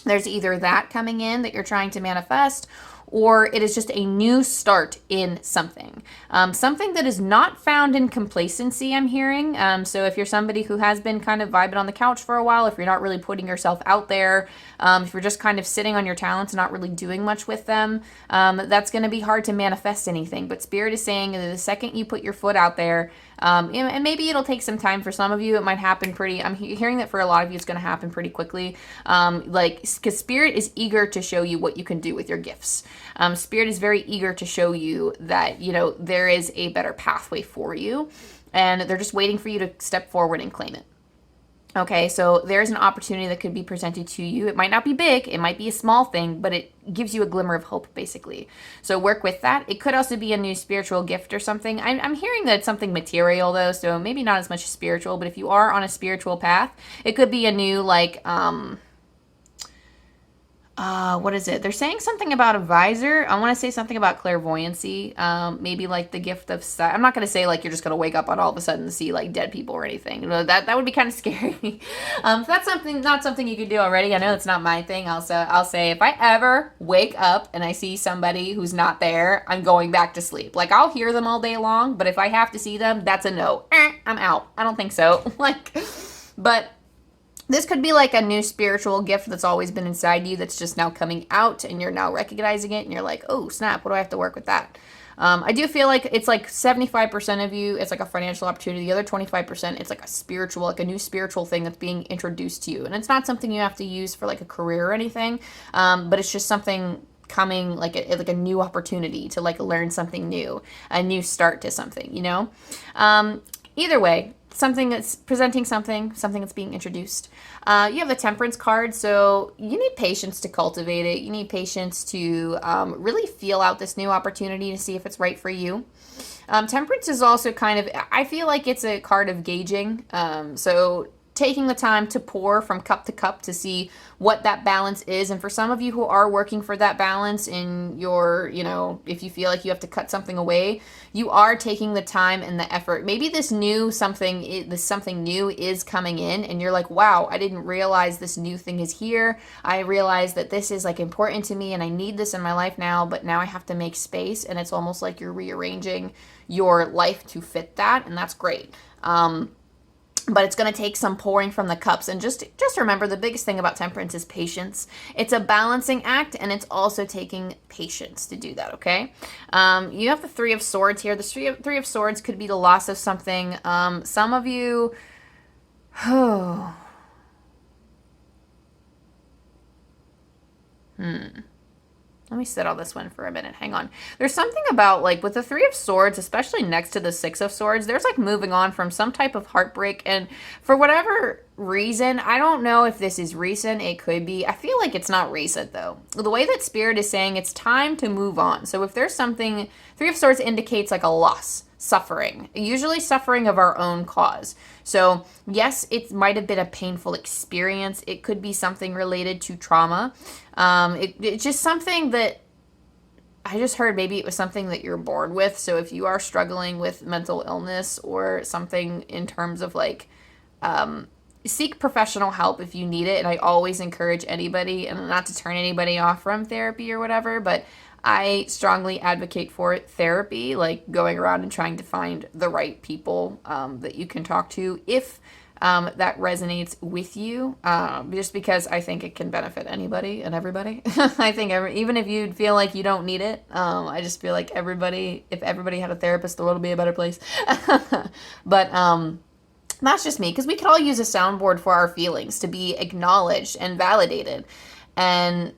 There's either that coming in that you're trying to manifest, or it is just a new start in something. Something that is not found in complacency, I'm hearing. So if you're somebody who has been kind of vibing on the couch for a while, if you're not really putting yourself out there, if you're just kind of sitting on your talents and not really doing much with them, that's going to be hard to manifest anything. But Spirit is saying that the second you put your foot out there, and maybe it'll take some time for some of you. It might happen I'm hearing that for a lot of you, it's going to happen pretty quickly. Because Spirit is eager to show you what you can do with your gifts. Spirit is very eager to show you that, there is a better pathway for you, and they're just waiting for you to step forward and claim it. Okay, so there's an opportunity that could be presented to you. It might not be big, it might be a small thing, but it gives you a glimmer of hope, basically. So work with that. It could also be a new spiritual gift or something. I'm hearing that it's something material, though, so maybe not as much spiritual, but if you are on a spiritual path, it could be a new, what is it? They're saying something about a visor. I want to say something about clairvoyancy. Maybe the gift of sight. I'm not going to say you're just going to wake up and all of a sudden see dead people or anything. That would be kind of scary. So that's not something you could do already. I know it's not my thing. I'll say if I ever wake up and I see somebody who's not there, I'm going back to sleep. I'll hear them all day long, but if I have to see them, that's a no. I'm out. I don't think so. But this could be a new spiritual gift that's always been inside you that's just now coming out, and you're now recognizing it, and you're like, oh, snap, what do I have to work with that? I do feel like it's 75% of you, it's a financial opportunity. The other 25%, it's a spiritual, a new spiritual thing that's being introduced to you. And it's not something you have to use for a career or anything, but it's just something coming, a new opportunity to learn something new, a new start to something, Either way, something that's presenting something that's being introduced. You have the Temperance card, so you need patience to cultivate it. You need patience to really feel out this new opportunity to see if it's right for you. Temperance is also I feel like it's a card of gauging. So taking the time to pour from cup to cup to see what that balance is. And for some of you who are working for that balance in your, you know, if you feel like you have to cut something away, you are taking the time and the effort. Maybe this something new is coming in and you're like, wow, I didn't realize this new thing is here. I realized that this is like important to me and I need this in my life now, but now I have to make space, and it's almost like you're rearranging your life to fit that, and that's great. But it's going to take some pouring from the cups. And just remember, the biggest thing about temperance is patience. It's a balancing act, and it's also taking patience to do that, okay? You have the Three of Swords here. The Three of Swords could be the loss of something. Some of you... Let me sit on this one for a minute. Hang on. There's something about, like, with the Three of Swords, especially next to the Six of Swords, there's, like, moving on from some type of heartbreak. And for whatever reason, I don't know if this is recent. It could be. I feel like it's not recent, though. The way that Spirit is saying, it's time to move on. So if there's something, Three of Swords indicates, like, a loss. Suffering, usually suffering of our own cause. So yes, it might have been a painful experience. It could be something related to trauma. It's just something that I just heard. Maybe it was something that you're born with. So if you are struggling with mental illness or something in terms of like, seek professional help if you need it. And I always encourage anybody, and not to turn anybody off from therapy or whatever, but I strongly advocate for therapy, like going around and trying to find the right people that you can talk to if that resonates with you, just because I think it can benefit anybody and everybody. I think even if you feel like you don't need it, I just feel like if everybody had a therapist, the world would be a better place. But that's just me, because we could all use a soundboard for our feelings to be acknowledged and validated. And,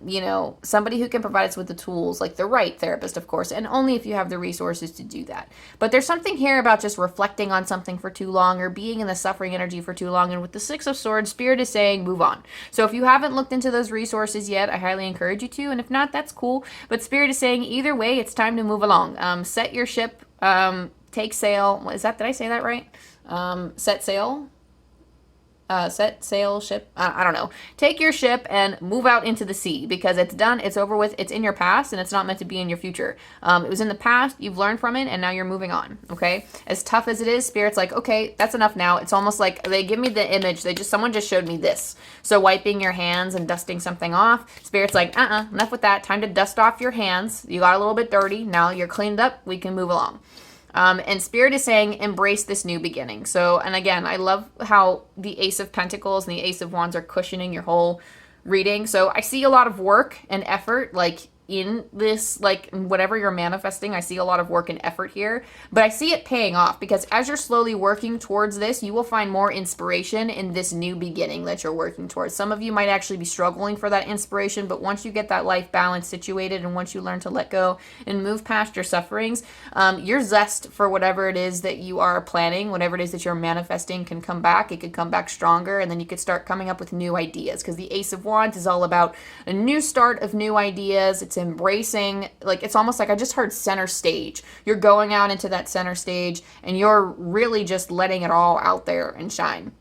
you know, somebody who can provide us with the tools, like the right therapist, of course, and only if you have the resources to do that. But there's something here about just reflecting on something for too long or being in the suffering energy for too long. And with the Six of Swords, Spirit is saying move on. So if you haven't looked into those resources yet, I highly encourage you to. And if not, that's cool. But Spirit is saying either way, it's time to move along. Set your ship, take sail. Did I say that right? Set sail. Set sail ship. I don't know. Take your ship and move out into the sea, because it's done. It's over with. It's in your past, and it's not meant to be in your future. It was in the past. You've learned from it, and now you're moving on. Okay. As tough as it is, Spirit's like, okay, that's enough now. It's almost like they give me the image. Someone just showed me this. So wiping your hands and dusting something off. Spirit's like, enough with that. Time to dust off your hands. You got a little bit dirty. Now you're cleaned up. We can move along. And Spirit is saying, embrace this new beginning. So, and again, I love how the Ace of Pentacles and the Ace of Wands are cushioning your whole reading. So I see a lot of work and effort, like in this, like whatever you're manifesting, I see a lot of work and effort here, but I see it paying off, because as you're slowly working towards this, you will find more inspiration in this new beginning that you're working towards. Some of you might actually be struggling for that inspiration, but once you get that life balance situated, and once you learn to let go and move past your sufferings, your zest for whatever it is that you are planning, whatever it is that you're manifesting, can come back. It could come back stronger, and then you could start coming up with new ideas, because the Ace of Wands is all about a new start of new ideas. It's embracing, like, it's almost like I just heard center stage. You're going out into that center stage, and you're really just letting it all out there and shine.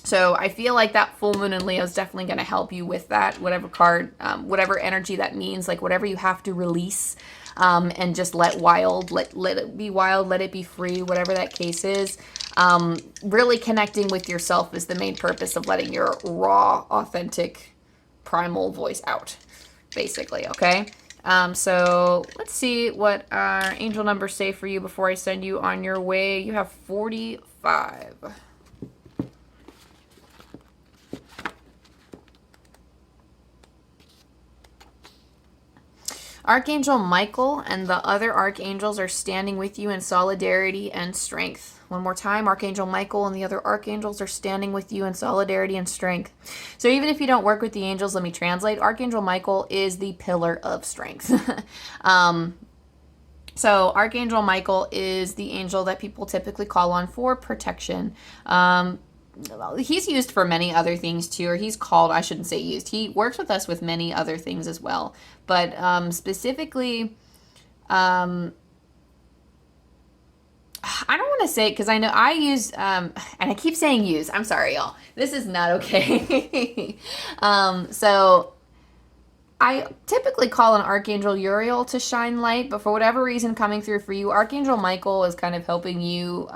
So I feel like that full moon in Leo is definitely going to help you with that, whatever card, whatever energy that means, like whatever you have to release, and just let it be wild, let it be free, whatever that case is. Really connecting with yourself is the main purpose of letting your raw, authentic, primal voice out, basically, okay? So let's see what our angel numbers say for you before I send you on your way. You have 45. Archangel Michael and the other archangels are standing with you in solidarity and strength. One more time, Archangel Michael and the other archangels are standing with you in solidarity and strength. So even if you don't work with the angels, let me translate. Archangel Michael is the pillar of strength. So Archangel Michael is the angel that people typically call on for protection. He's used for many other things too, or he's called, I shouldn't say used. He works with us with many other things as well. But specifically, I don't want to say it because I know I use, and I keep saying use. I'm sorry, y'all. This is not okay. So I typically call an Archangel Uriel to shine light, but for whatever reason coming through for you, Archangel Michael is kind of helping you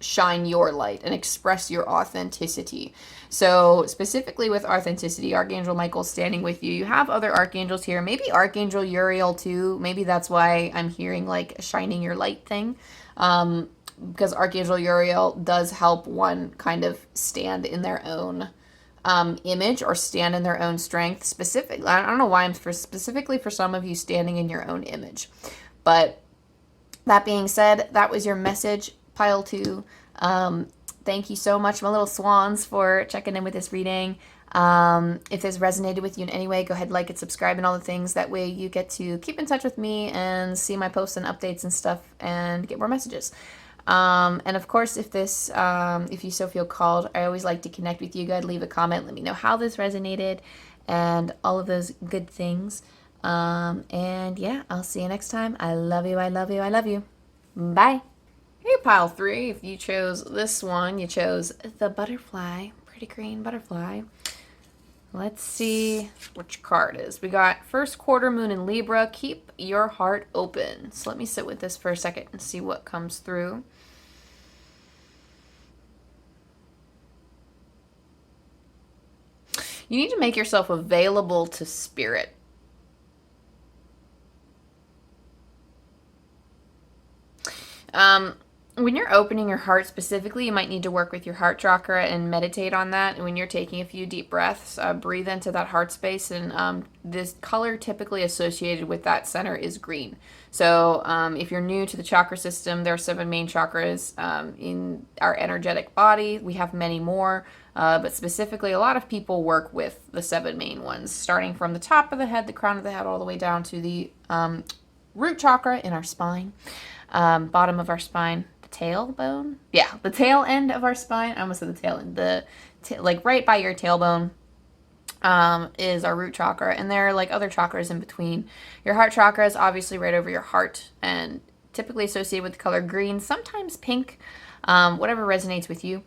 shine your light and express your authenticity. So specifically with authenticity, Archangel Michael standing with you. You have other archangels here, maybe Archangel Uriel too. Maybe that's why I'm hearing like a shining your light thing. Because Archangel Uriel does help one kind of stand in their own image or stand in their own strength. Specifically, I don't know why I'm specifically for some of you standing in your own image. But that being said, that was your message, pile 2. Thank you so much, my little swans, for checking in with this reading. If this resonated with you in any way, go ahead, like it, subscribe, and all the things. That way you get to keep in touch with me and see my posts and updates and stuff and get more messages. And of course, if you so feel called, I always like to connect with you. Go ahead, leave a comment. Let me know how this resonated and all of those good things. And yeah, I'll see you next time. I love you. I love you. I love you. Bye. Hey, pile 3, if you chose this one, you chose the butterfly, pretty green butterfly. Let's see which card is. We got first quarter moon in Libra. Keep your heart open. So let me sit with this for a second and see what comes through. You need to make yourself available to spirit. When you're opening your heart specifically, you might need to work with your heart chakra and meditate on that. And when you're taking a few deep breaths, breathe into that heart space. And this color typically associated with that center is green. So if you're new to the chakra system, there are 7 main chakras in our energetic body. We have many more, but specifically a lot of people work with the 7 main ones, starting from the top of the head, the crown of the head, all the way down to the root chakra in our spine, bottom of our spine. Tailbone? Yeah, the tail end of our spine. I almost said the tail end. Like right by your tailbone is our root chakra, and there are like other chakras in between. Your heart chakra is obviously right over your heart and typically associated with the color green, sometimes pink, whatever resonates with you.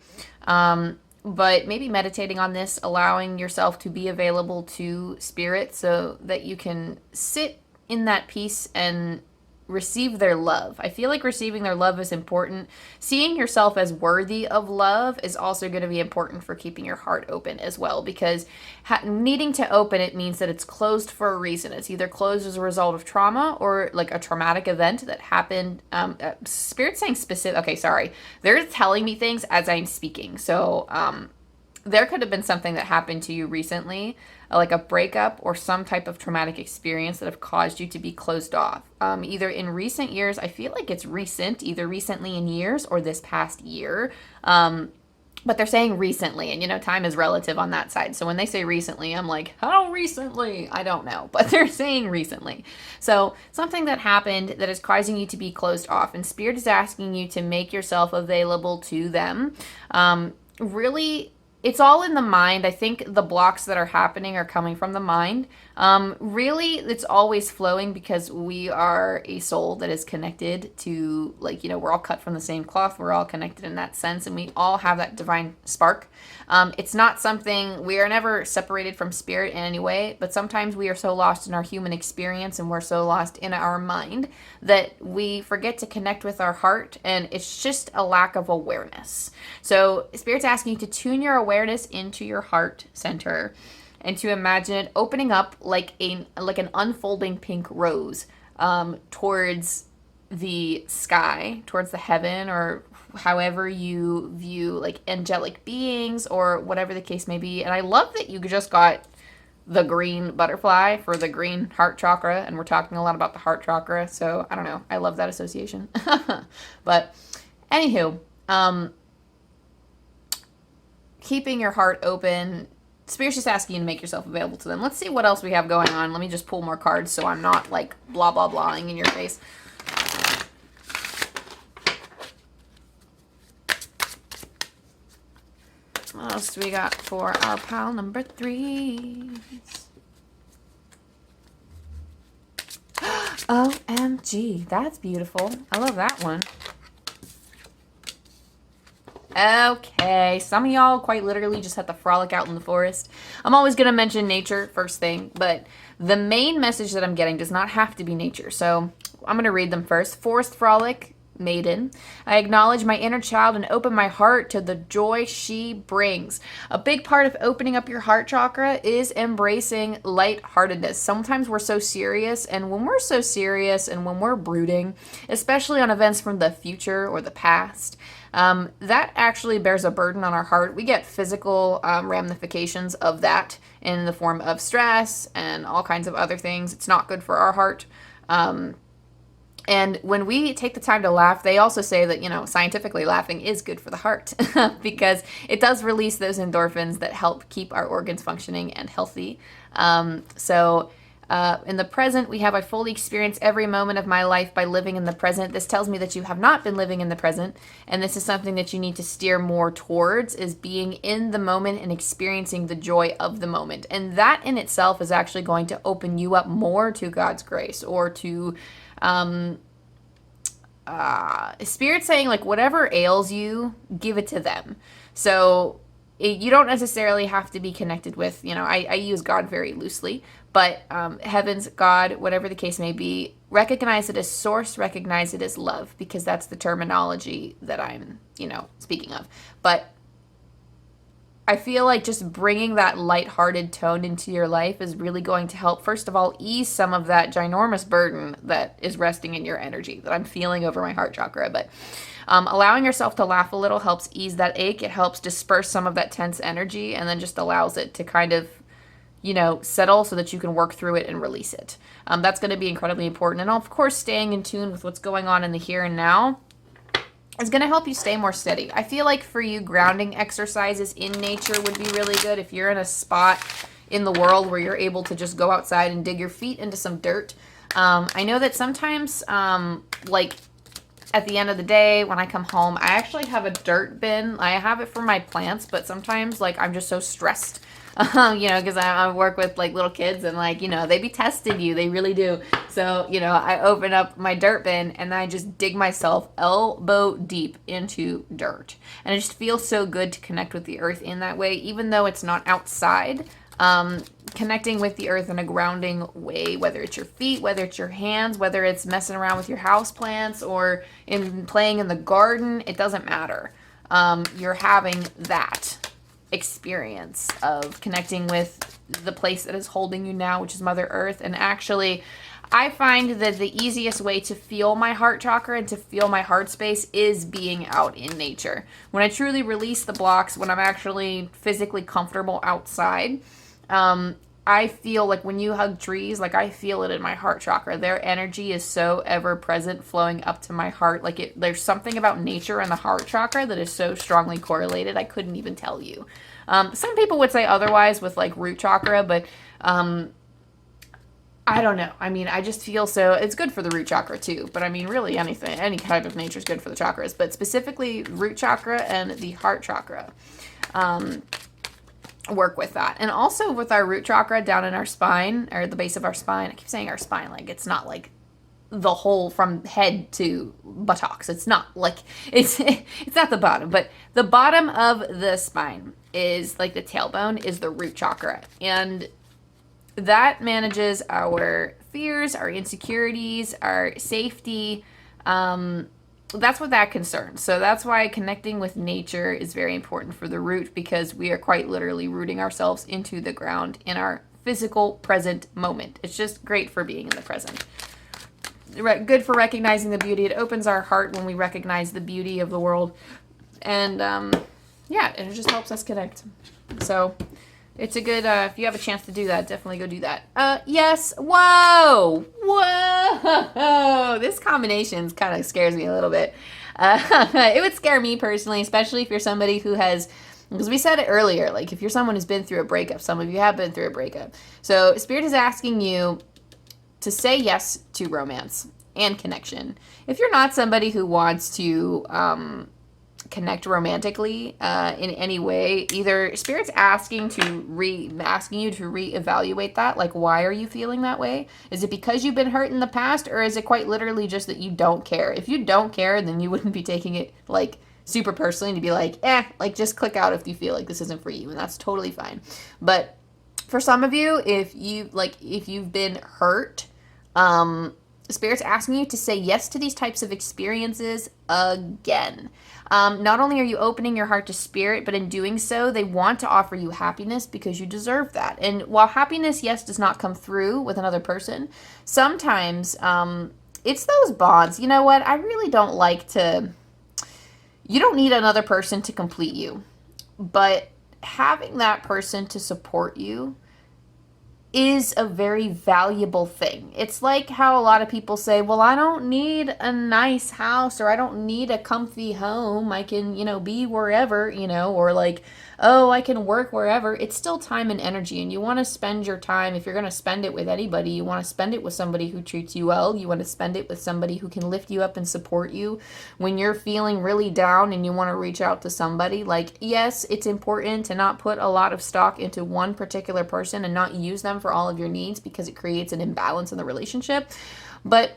But maybe meditating on this, allowing yourself to be available to spirit so that you can sit in that peace and receive their love. I feel like receiving their love is important. Seeing yourself as worthy of love is also going to be important for keeping your heart open as well, because needing to open it means that it's closed for a reason. It's either closed as a result of trauma or like a traumatic event that happened. Spirit's saying specific. Okay, sorry. They're telling me things as I'm speaking. So there could have been something that happened to you recently, like a breakup or some type of traumatic experience that have caused you to be closed off. Either in recent years, I feel like it's recent, either recently in years or this past year. But they're saying recently, and you know, time is relative on that side. So when they say recently, I'm like, how recently? I don't know, but they're saying recently. So something that happened that is causing you to be closed off, and Spirit is asking you to make yourself available to them. Really, it's all in the mind. I think the blocks that are happening are coming from the mind. Really, it's always flowing because we are a soul that is connected to, like, you know, we're all cut from the same cloth. We're all connected in that sense, and we all have that divine spark. It's not something, we are never separated from spirit in any way, but sometimes we are so lost in our human experience and we're so lost in our mind that we forget to connect with our heart, and it's just a lack of awareness. So Spirit's asking you to tune your awareness into your heart center and to imagine it opening up like an unfolding pink rose towards the sky, towards the heaven, or however you view like angelic beings or whatever the case may be. And I love that you just got the green butterfly for the green heart chakra, and we're talking a lot about the heart chakra, so I don't know, I love that association. But anywho, keeping your heart open, Spirit's just asking you to make yourself available to them. Let's see what else we have going on. Let me just pull more cards so I'm not like blah blah blahing in your face. What else do we got for our pile number 3? OMG, that's beautiful. I love that one. Okay, some of y'all quite literally just have to frolic out in the forest. I'm always going to mention nature first thing, but the main message that I'm getting does not have to be nature. So I'm going to read them first. Forest frolic, maiden. I acknowledge my inner child and open my heart to the joy she brings. A big part of opening up your heart chakra is embracing lightheartedness. Sometimes we're so serious, and when we're so serious and when we're brooding, especially on events from the future or the past, that actually bears a burden on our heart. We get physical ramifications of that in the form of stress and all kinds of other things. It's not good for our heart. And when we take the time to laugh, they also say that, scientifically laughing is good for the heart because it does release those endorphins that help keep our organs functioning and healthy. In the present, we have I fully experience every moment of my life by living in the present. This tells me that you have not been living in the present, and this is something that you need to steer more towards, is being in the moment and experiencing the joy of the moment. And that in itself is actually going to open you up more to God's grace, or to Spirit saying, like, whatever ails you, give it to them. So you don't necessarily have to be connected with, I use God very loosely, but heavens, God, whatever the case may be, recognize it as source, recognize it as love, because that's the terminology that I'm, speaking of. But I feel like just bringing that lighthearted tone into your life is really going to help, first of all, ease some of that ginormous burden that is resting in your energy that I'm feeling over my heart chakra. But allowing yourself to laugh a little helps ease that ache. It helps disperse some of that tense energy, and then just allows it to kind of, settle so that you can work through it and release it. That's going to be incredibly important. And of course, staying in tune with what's going on in the here and now is going to help you stay more steady. I feel like for you, grounding exercises in nature would be really good. If you're in a spot in the world where you're able to just go outside and dig your feet into some dirt. I know that sometimes, like at the end of the day, when I come home, I actually have a dirt bin. I have it for my plants, but sometimes like I'm just so stressed, because I work with like little kids and like, they be testing you. They really do. So, I open up my dirt bin and I just dig myself elbow deep into dirt. And it just feels so good to connect with the earth in that way, even though it's not outside. Connecting with the earth in a grounding way, whether it's your feet, whether it's your hands, whether it's messing around with your house plants or in playing in the garden, it doesn't matter. You're having that experience of connecting with the place that is holding you now, which is Mother Earth. And actually, I find that the easiest way to feel my heart chakra and to feel my heart space is being out in nature. When I truly release the blocks, when I'm actually physically comfortable outside, I feel like when you hug trees, like I feel it in my heart chakra. Their energy is so ever present, flowing up to my heart. Like there's something about nature and the heart chakra that is so strongly correlated. I couldn't even tell you. Some people would say otherwise with like root chakra, but I don't know. I mean, I just feel so, it's good for the root chakra too, but I mean, really anything, any type of nature is good for the chakras, but specifically root chakra and the heart chakra. Work with that. And also with our root chakra down in our spine, or the base of our spine. I keep saying our spine, like it's not like the whole from head to buttocks. It's not like it's not the bottom, but the bottom of the spine is like the tailbone is the root chakra. And that manages our fears, our insecurities, our safety. That's what that concerns. So that's why connecting with nature is very important for the root, because we are quite literally rooting ourselves into the ground in our physical present moment. It's just great for being in the present. Good for recognizing the beauty. It opens our heart when we recognize the beauty of the world. And it just helps us connect. So it's a good, if you have a chance to do that, definitely go do that. Yes. Whoa. This combination kind of scares me a little bit. It would scare me personally, especially if you're somebody who has, because we said it earlier, like if you're someone who's been through a breakup, some of you have been through a breakup. So Spirit is asking you to say yes to romance and connection. If you're not somebody who wants to, connect romantically in any way, either Spirit's asking you to reevaluate that. Like, why are you feeling that way? Is it because you've been hurt in the past, or is it quite literally just that you don't care? If you don't care, then you wouldn't be taking it like super personally to be like, like just click out if you feel like this isn't for you, and that's totally fine. But for some of you, if you've been hurt, Spirit's asking you to say yes to these types of experiences again. Not only are you opening your heart to Spirit, but in doing so, they want to offer you happiness because you deserve that. And while happiness, yes, does not come through with another person, sometimes it's those bonds. You know what? I really don't like to... You don't need another person to complete you, but having that person to support you is a very valuable thing. It's like how a lot of people say, well, I don't need a nice house, or I don't need a comfy home. I can, be wherever, or like, oh, I can work wherever. It's still time and energy, and you want to spend your time. If you're going to spend it with anybody, you want to spend it with somebody who treats you well. You want to spend it with somebody who can lift you up and support you when you're feeling really down and you want to reach out to somebody. Like, yes, it's important to not put a lot of stock into one particular person and not use them for all of your needs, because it creates an imbalance in the relationship. But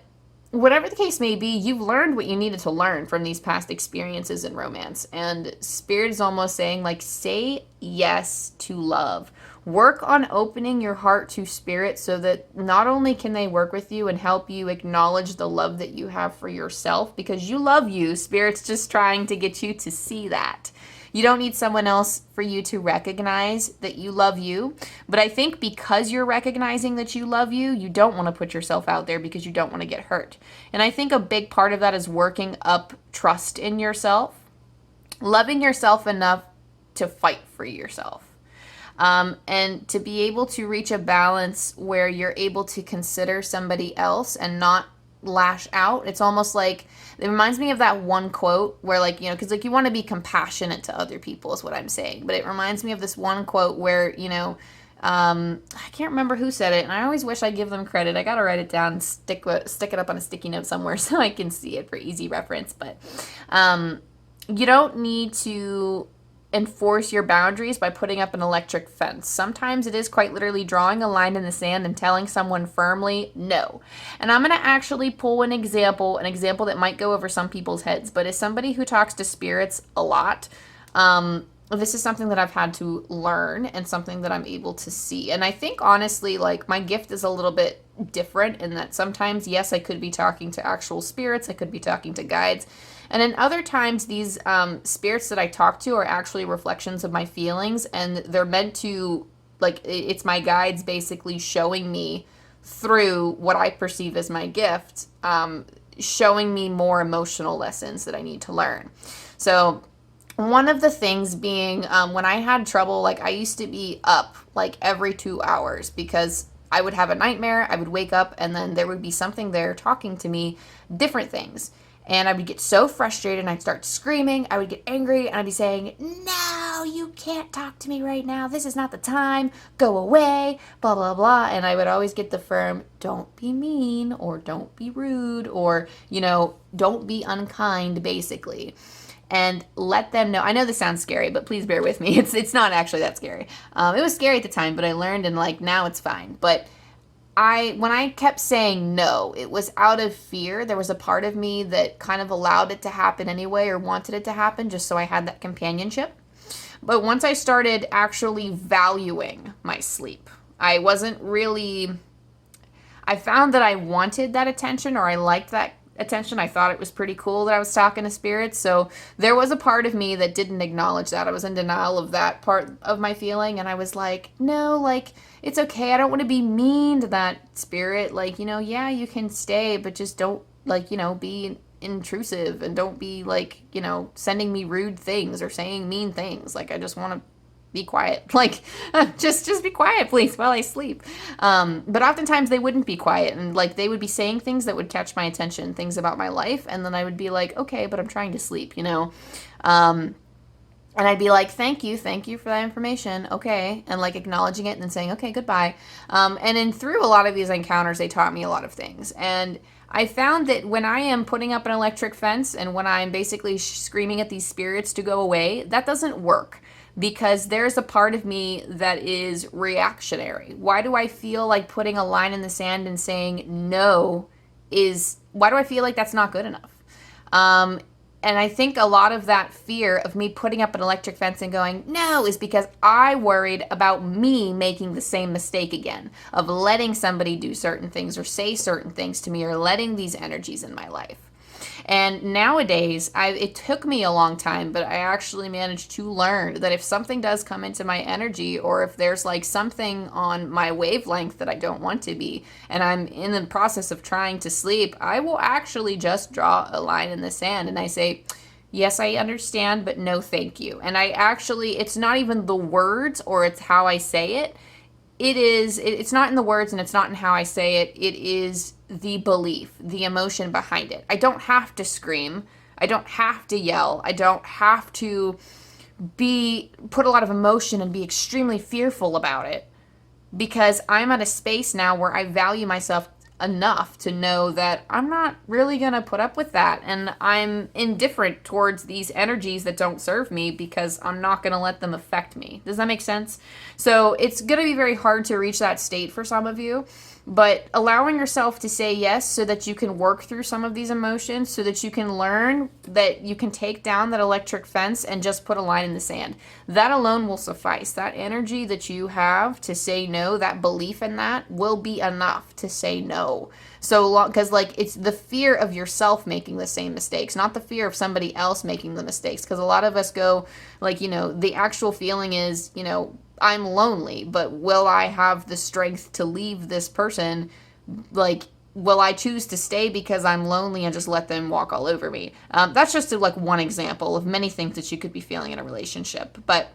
whatever the case may be, you've learned what you needed to learn from these past experiences in romance. And Spirit is almost saying, like, say yes to love. Work on opening your heart to Spirit so that not only can they work with you and help you acknowledge the love that you have for yourself, because you love you. Spirit's just trying to get you to see that. You don't need someone else for you to recognize that you love you. But I think because you're recognizing that you love you, you don't want to put yourself out there because you don't want to get hurt. And I think a big part of that is working up trust in yourself, loving yourself enough to fight for yourself. And to be able to reach a balance where you're able to consider somebody else and not lash out. It's almost like, it reminds me of that one quote where, like, because like you want to be compassionate to other people is what I'm saying, but it reminds me of this one quote where, I can't remember who said it, and I always wish I'd give them credit. I gotta write it down and stick it up on a sticky note somewhere so I can see it for easy reference. But you don't need to enforce your boundaries by putting up an electric fence. Sometimes it is quite literally drawing a line in the sand and telling someone firmly no. And I'm going to actually pull an example that might go over some people's heads, but as somebody who talks to spirits a lot, this is something that I've had to learn and something that I'm able to see. And I think honestly, like, my gift is a little bit different in that sometimes, yes, I could be talking to actual spirits, I could be talking to guides, and in other times, these spirits that I talk to are actually reflections of my feelings, and they're meant to, like, it's my guides basically showing me through what I perceive as my gift, showing me more emotional lessons that I need to learn. So one of the things being, when I had trouble, like, I used to be up like every 2 hours because I would have a nightmare, I would wake up, and then there would be something there talking to me, different things. And I would get so frustrated and I'd start screaming. I would get angry and I'd be saying, no, you can't talk to me right now. This is not the time. Go away, blah, blah, blah. And I would always get the firm, don't be mean, or don't be rude, or, don't be unkind, basically. And let them know. I know this sounds scary, but please bear with me. It's not actually that scary. It was scary at the time, but I learned, and like now it's fine. But when I kept saying no, it was out of fear. There was a part of me that kind of allowed it to happen anyway, or wanted it to happen just so I had that companionship. But once I started actually valuing my sleep, I found that I wanted that attention, or I liked that attention. I thought it was pretty cool that I was talking to spirits. So there was a part of me that didn't acknowledge that. I was in denial of that part of my feeling. And I was like, no, like, it's okay. I don't want to be mean to that spirit. Like, yeah, you can stay, but just don't, like, be intrusive, and don't be like, sending me rude things or saying mean things. Like, I just want to be quiet. Like, just be quiet, please, while I sleep. But oftentimes they wouldn't be quiet, and like they would be saying things that would catch my attention, things about my life, and then I would be like, okay, but I'm trying to sleep, and I'd be like, thank you for that information, okay, and like acknowledging it and then saying, okay, goodbye. And then through a lot of these encounters, they taught me a lot of things. And I found that when I am putting up an electric fence and when I'm basically screaming at these spirits to go away, that doesn't work. Because there's a part of me that is reactionary. Why do I feel like putting a line in the sand and saying no why do I feel like that's not good enough? I think a lot of that fear of me putting up an electric fence and going, no, is because I worried about me making the same mistake again, of letting somebody do certain things or say certain things to me or letting these energies in my life. And nowadays, it took me a long time, but I actually managed to learn that if something does come into my energy, or if there's like something on my wavelength that I don't want to be, and I'm in the process of trying to sleep, I will actually just draw a line in the sand and I say, yes, I understand, but no, thank you. And it's not even the words or it's how I say it. It's not in the words and it's not in how I say it. It is the belief, the emotion behind it. I don't have to scream. I don't have to yell. I don't have to put a lot of emotion and be extremely fearful about it, because I'm at a space now where I value myself enough to know that I'm not really going to put up with that. And I'm indifferent towards these energies that don't serve me because I'm not going to let them affect me. Does that make sense? So it's going to be very hard to reach that state for some of you. But allowing yourself to say yes so that you can work through some of these emotions, so that you can learn that you can take down that electric fence and just put a line in the sand. That alone will suffice. That energy that you have to say no, that belief in that will be enough to say no. So long, because like it's the fear of yourself making the same mistakes, not the fear of somebody else making the mistakes. Because a lot of us go like, the actual feeling is, I'm lonely, but will I have the strength to leave this person? Like, will I choose to stay because I'm lonely and just let them walk all over me? That's just like one example of many things that you could be feeling in a relationship. But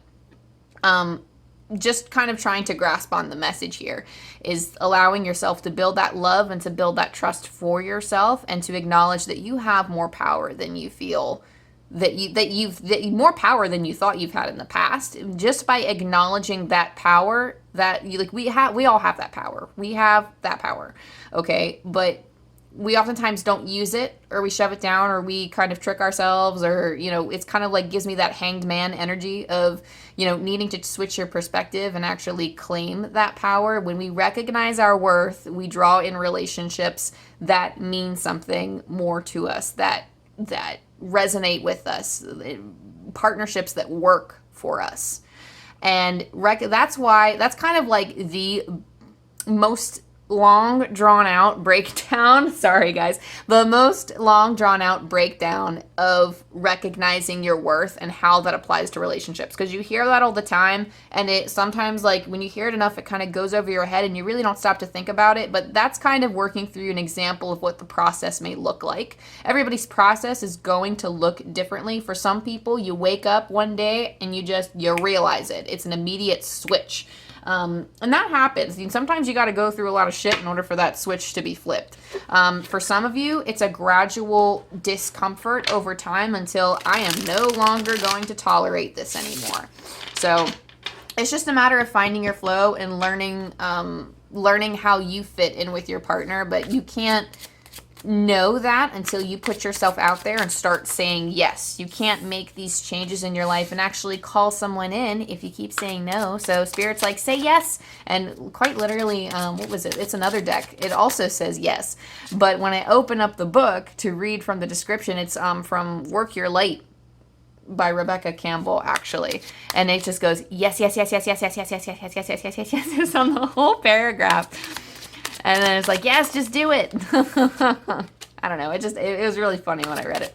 just kind of trying to grasp on the message here is allowing yourself to build that love and to build that trust for yourself, and to acknowledge that you have more power than you feel more power than you thought you've had in the past. Just by acknowledging that power, that we all have that power. We have that power. Okay. But we oftentimes don't use it, or we shove it down, or we kind of trick ourselves, or, it's kind of like gives me that hanged man energy of, needing to switch your perspective and actually claim that power. When we recognize our worth, we draw in relationships that mean something more to us, that resonate with us, partnerships that work for us. And that's kind of like the most long drawn out breakdown. Sorry guys. The most long drawn out breakdown of recognizing your worth and how that applies to relationships. Because you hear that all the time, and it sometimes, like, when you hear it enough, it kind of goes over your head and you really don't stop to think about it. But that's kind of working through an example of what the process may look like. Everybody's process is going to look differently. For some people, you wake up one day and you realize it. It's an immediate switch. And that happens. Sometimes you got to go through a lot of shit in order for that switch to be flipped. For some of you, it's a gradual discomfort over time until I am no longer going to tolerate this anymore. So it's just a matter of finding your flow and learning how you fit in with your partner. But you can't know that until you put yourself out there and start saying yes. You can't make these changes in your life and actually call someone in if you keep saying no. So Spirit's like, say yes. And quite literally, what was it? It's another deck. It also says yes. But when I open up the book to read from the description, it's from Work Your Light by Rebecca Campbell, actually. And it just goes, yes, yes, yes, yes, yes, yes, yes, yes, yes, yes, yes, yes, yes, yes, yes. It's on the whole paragraph. And then it's like, yes, just do it. I don't know. It was really funny when I read it.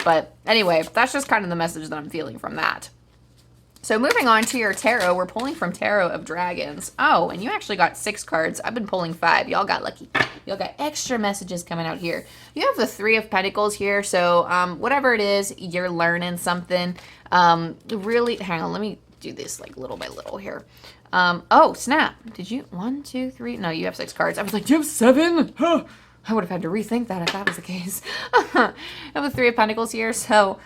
But anyway, that's just kind of the message that I'm feeling from that. So moving on to your tarot, we're pulling from Tarot of Dragons. Oh, and you actually got 6 cards. I've been pulling 5. Y'all got lucky. Y'all got extra messages coming out here. You have the 3 of Pentacles here. So whatever it is, you're learning something. Really, hang on. Let me do this like little by little here. Oh, snap. Did you? 1, 2, 3? No, you have 6 cards. I was like, you have 7? Huh. I would have had to rethink that if that was the case. I have the 3 of Pentacles here. So,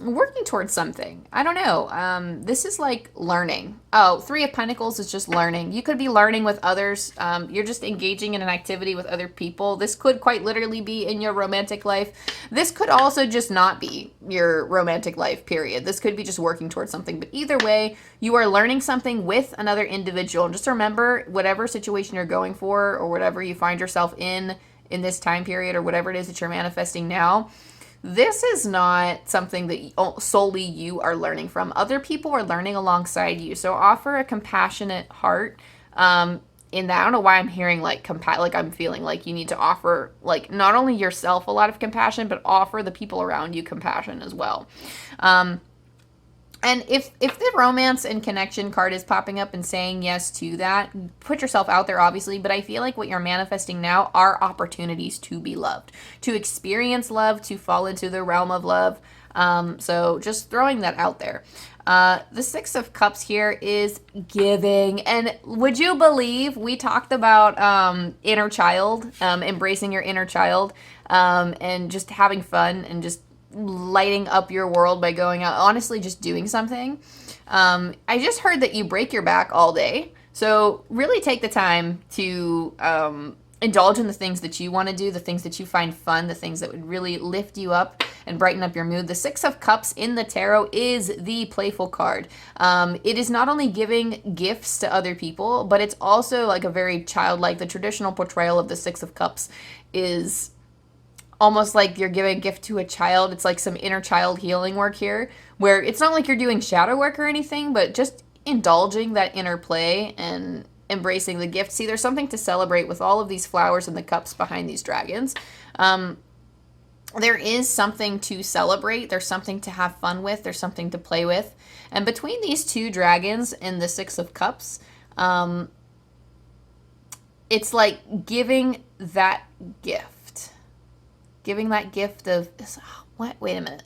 working towards something. I don't know. This is like learning. Oh, 3 of Pentacles is just learning. You could be learning with others. You're just engaging in an activity with other people. This could quite literally be in your romantic life. This could also just not be your romantic life, period. This could be just working towards something. But either way, you are learning something with another individual. And just remember, whatever situation you're going for, or whatever you find yourself in this time period, or whatever it is that you're manifesting now, this is not something that solely you are learning from. Other people are learning alongside you. So offer a compassionate heart. In that, I don't know why I'm hearing like I'm feeling like you need to offer like not only yourself a lot of compassion, but offer the people around you compassion as well. And if the romance and connection card is popping up and saying yes to that, put yourself out there, obviously. But I feel like what you're manifesting now are opportunities to be loved, to experience love, to fall into the realm of love. So just throwing that out there. The Six of Cups here is giving. And would you believe we talked about inner child, embracing your inner child, and just having fun and just lighting up your world by going out, honestly, just doing something. I just heard that you break your back all day. So really take the time to indulge in the things that you want to do, the things that you find fun, the things that would really lift you up and brighten up your mood. The Six of Cups in the tarot is the playful card. It is not only giving gifts to other people, but it's also like a very childlike, the traditional portrayal of the Six of Cups is almost like you're giving a gift to a child. It's like some inner child healing work here, where it's not like you're doing shadow work or anything, but just indulging that inner play and embracing the gift. See, there's something to celebrate with all of these flowers and the cups behind these dragons. There is something to celebrate. There's something to have fun with. There's something to play with. And between these two dragons and the Six of Cups, it's like giving that gift. Giving that gift of, what? Wait a minute.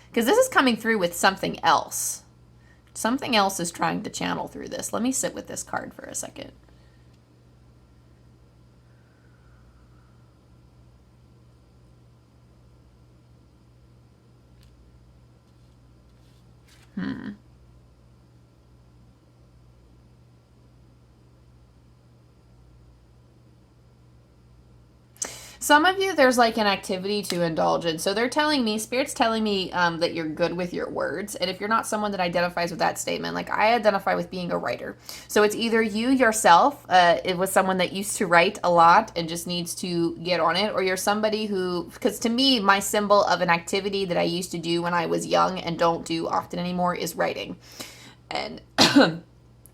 Because this is coming through with something else. Something else is trying to channel through this. Let me sit with this card for a second. Some of you, there's like an activity to indulge in. So they're telling me, Spirit's telling me that you're good with your words. And if you're not someone that identifies with that statement, like I identify with being a writer. So it's either you yourself, it was someone that used to write a lot and just needs to get on it, or you're somebody who, because to me, my symbol of an activity that I used to do when I was young and don't do often anymore is writing. And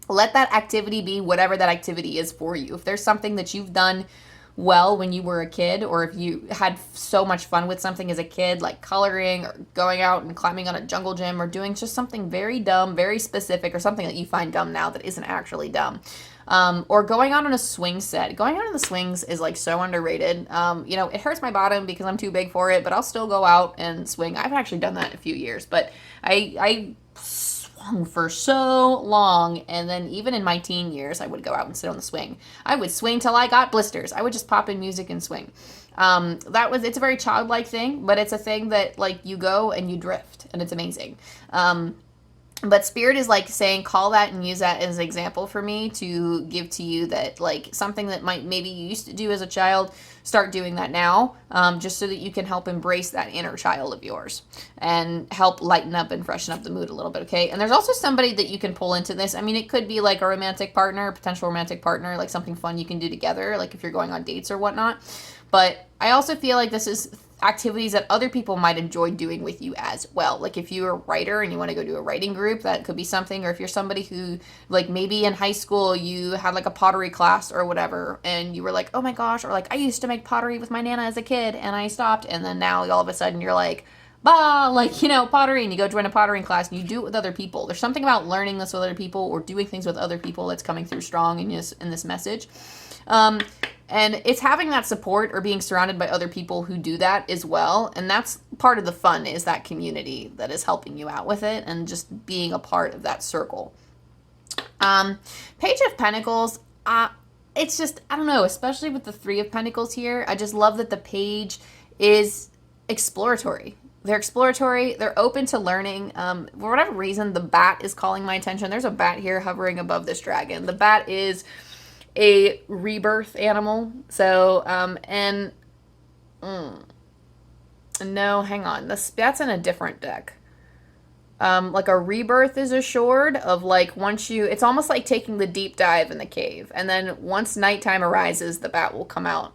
let that activity be whatever that activity is for you. If there's something that you've done well when you were a kid, or if you had so much fun with something as a kid, like coloring or going out and climbing on a jungle gym or doing just something very dumb, very specific, or something that you find dumb now that isn't actually dumb. Or going out on a swing set. Going out on the swings is like so underrated. It hurts my bottom because I'm too big for it, but I'll still go out and swing. I've actually done that in a few years, but I swung for so long, and then even in my teen years I would go out and sit on the swing. I would swing till I got blisters. I would just pop in music and swing. It's a very childlike thing, but it's a thing that like you go and you drift, and it's amazing. But Spirit is like saying, call that and use that as an example for me to give to you that like something that maybe you used to do as a child, start doing that now, just so that you can help embrace that inner child of yours and help lighten up and freshen up the mood a little bit, okay? And there's also somebody that you can pull into this. I mean, it could be like a romantic partner, potential romantic partner, like something fun you can do together, like if you're going on dates or whatnot. But I also feel like this is activities that other people might enjoy doing with you as well. Like if you're a writer and you want to go to a writing group, that could be something. Or if you're somebody who, like maybe in high school you had like a pottery class or whatever, and you were like, oh my gosh, or like I used to make pottery with my Nana as a kid and I stopped, and then now all of a sudden you're like, pottery, and you go join a pottery class and you do it with other people. There's something about learning this with other people or doing things with other people that's coming through strong in this message. And it's having that support or being surrounded by other people who do that as well. And that's part of the fun, is that community that is helping you out with it and just being a part of that circle. Page of Pentacles, it's just, I don't know, especially with the Three of Pentacles here, I just love that the page is exploratory. They're exploratory. They're open to learning. For whatever reason, the bat is calling my attention. There's a bat here hovering above this dragon. The bat is a rebirth animal. So, no, hang on. That's in a different deck. Like a rebirth is assured of like it's almost like taking the deep dive in the cave. And then once nighttime arises, the bat will come out,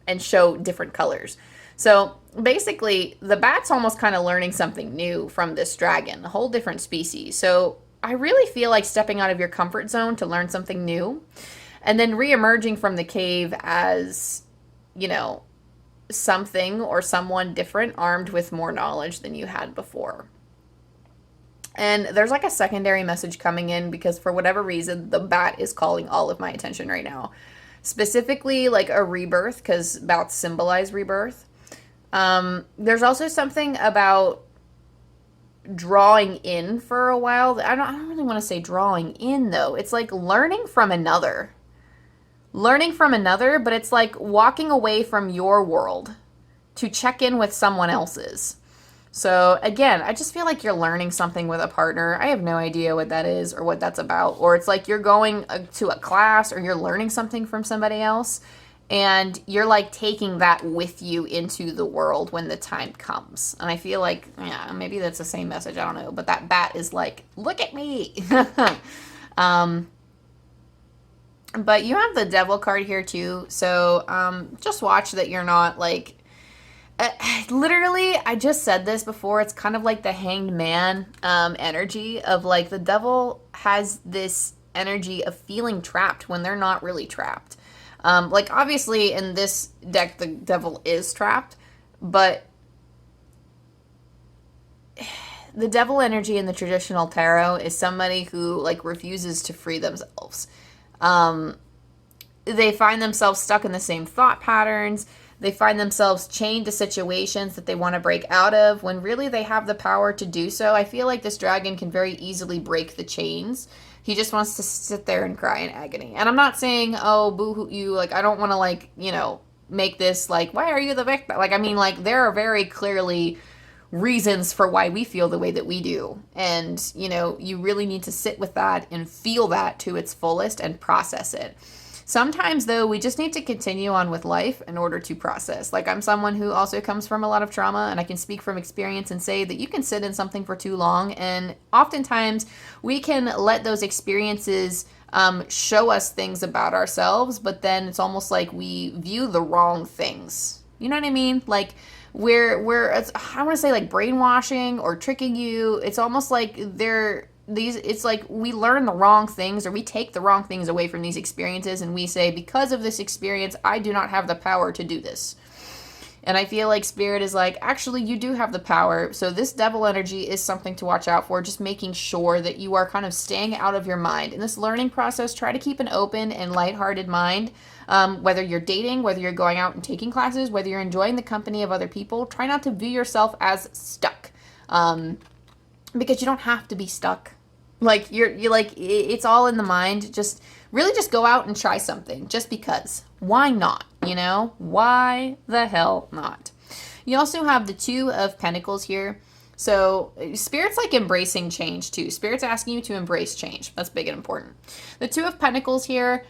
and show different colors. So basically, the bat's almost kind of learning something new from this dragon, a whole different species. So I really feel like stepping out of your comfort zone to learn something new, and then re-emerging from the cave as, you know, something or someone different, armed with more knowledge than you had before. And there's like a secondary message coming in because for whatever reason, the bat is calling all of my attention right now. Specifically like a rebirth, because bats symbolize rebirth. There's also something about drawing in for a while. I don't really want to say drawing in though. It's like learning from another. Learning from another, but it's like walking away from your world to check in with someone else's. So again, I just feel like you're learning something with a partner. I have no idea what that is or what that's about. Or it's like you're going to a class or you're learning something from somebody else and you're like taking that with you into the world when the time comes. And I feel like, yeah, maybe that's the same message. I don't know. But that bat is like, look at me. But you have the devil card here too. So just watch that you're not like, literally, I just said this before. It's kind of like the hanged man energy of like the devil has this energy of feeling trapped when they're not really trapped. Like obviously in this deck, the devil is trapped, but the devil energy in the traditional tarot is somebody who like refuses to free themselves. They find themselves stuck in the same thought patterns. They find themselves chained to situations that they want to break out of when really they have the power to do so. I feel like this dragon can very easily break the chains. He just wants to sit there and cry in agony. And I'm not saying, oh, boo-hoo you. Like, I don't want to, like, you know, make this like, why are you the victim? Like, I mean, like, there are very clearly reasons for why we feel the way that we do. And, you know, you really need to sit with that and feel that to its fullest and process it. Sometimes, though, we just need to continue on with life in order to process. Like, I'm someone who also comes from a lot of trauma, and I can speak from experience and say that you can sit in something for too long, and oftentimes we can let those experiences show us things about ourselves, but then it's almost like we view the wrong things. You know what I mean? Like, I want to say like brainwashing or tricking you. It's almost like it's like we learn the wrong things or we take the wrong things away from these experiences and we say, because of this experience, I do not have the power to do this. And I feel like Spirit is like, actually, you do have the power. So this devil energy is something to watch out for, just making sure that you are kind of staying out of your mind. In this learning process, try to keep an open and lighthearted mind. Whether you're dating, whether you're going out and taking classes, whether you're enjoying the company of other people, try not to view yourself as stuck. Because you don't have to be stuck. Like you're like, it's all in the mind. Just really just go out and try something just because. Why not? You know, why the hell not? You also have the Two of Pentacles here. So Spirit's like embracing change too. Spirit's asking you to embrace change. That's big and important. The Two of Pentacles here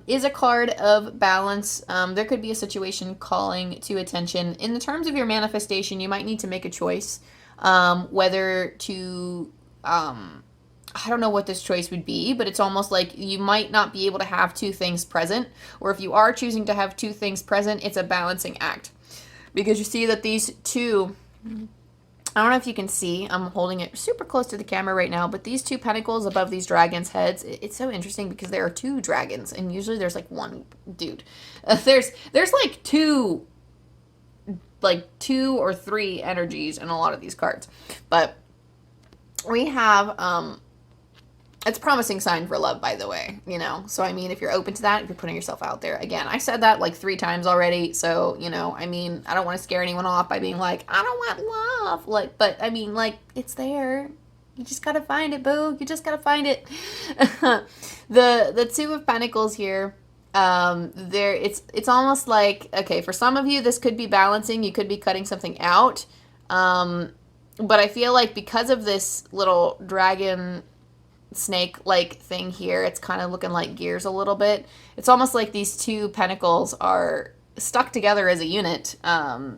is a card of balance. There could be a situation calling to attention. In the terms of your manifestation, you might need to make a choice. Whether to, I don't know what this choice would be, but it's almost like you might not be able to have two things present, or if you are choosing to have two things present, it's a balancing act. Because you see that these two, I don't know if you can see, I'm holding it super close to the camera right now, but these two pentacles above these dragons' heads, it's so interesting because there are two dragons, and usually there's like one dude. There's like two or three energies in a lot of these cards. But we have, it's a promising sign for love, by the way, you know? So, I mean, if you're open to that, if you're putting yourself out there, again, I said that like 3 times already. So, you know, I mean, I don't want to scare anyone off by being like, I don't want love. Like, but I mean, like, it's there. You just got to find it, boo. You just got to find it. The Two of Pentacles here, it's almost like, okay, for some of you, this could be balancing. You could be cutting something out. But I feel like because of this little dragon snake-like thing here, it's kind of looking like gears a little bit. It's almost like these two pentacles are stuck together as a unit,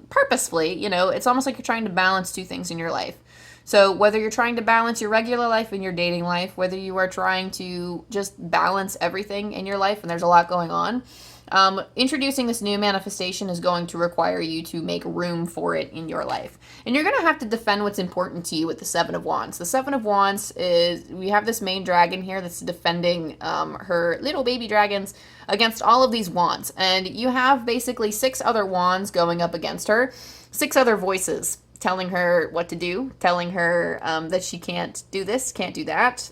purposefully, you know. It's almost like you're trying to balance two things in your life. So whether you're trying to balance your regular life and your dating life, whether you are trying to just balance everything in your life and there's a lot going on, Introducing this new manifestation is going to require you to make room for it in your life. And you're going to have to defend what's important to you with the Seven of Wands. The Seven of Wands is, we have this main dragon here that's defending her little baby dragons against all of these wands. And you have basically 6 other wands going up against her, 6 other voices telling her what to do, telling her that she can't do this, can't do that,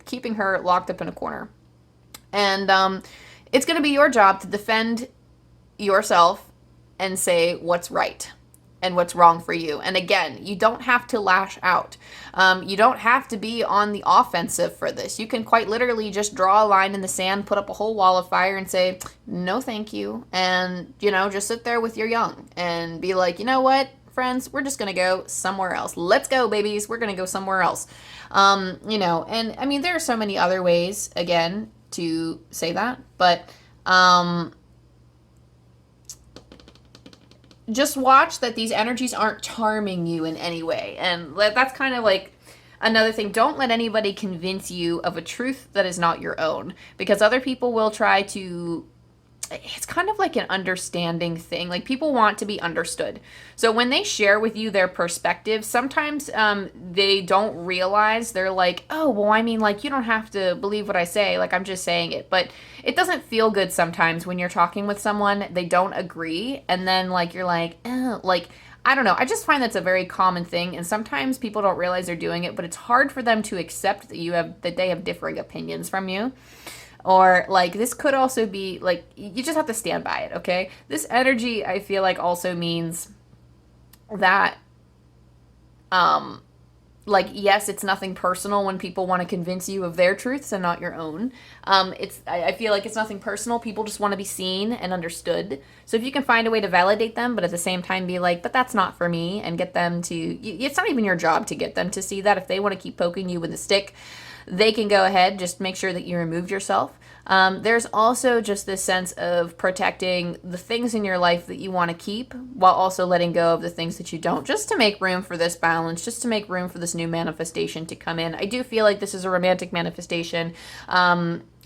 keeping her locked up in a corner. And it's going to be your job to defend yourself and say what's right and what's wrong for you. And again, you don't have to lash out. You don't have to be on the offensive for this. You can quite literally just draw a line in the sand, put up a whole wall of fire and say, no, thank you. And, you know, just sit there with your young and be like, you know what, friends, we're just going to go somewhere else. Let's go, babies. We're going to go somewhere else. You know, and I mean, there are so many other ways, again, to say that, but just watch that these energies aren't charming you in any way. And that's kind of like another thing. Don't let anybody convince you of a truth that is not your own, because other people will try to, it's kind of like an understanding thing. Like, people want to be understood. So when they share with you their perspective, sometimes they don't realize, they're like, oh, well, I mean, like, you don't have to believe what I say. Like, I'm just saying it. But it doesn't feel good sometimes when you're talking with someone, they don't agree. And then, like, you're like, oh, like, I don't know. I just find that's a very common thing. And sometimes people don't realize they're doing it, but it's hard for them to accept that they have differing opinions from you. Or, like, this could also be, like, you just have to stand by it, okay? This energy, I feel like, also means that, like, yes, it's nothing personal when people want to convince you of their truths and not your own. I feel like it's nothing personal. People just want to be seen and understood. So if you can find a way to validate them, but at the same time be like, but that's not for me, and get them to, it's not even your job to get them to see that. If they want to keep poking you with a stick, they can go ahead. Just make sure that you removed yourself. There's also just this sense of protecting the things in your life that you want to keep, while also letting go of the things that you don't, just to make room for this balance, just to make room for this new manifestation to come in. I do feel like this is a romantic manifestation.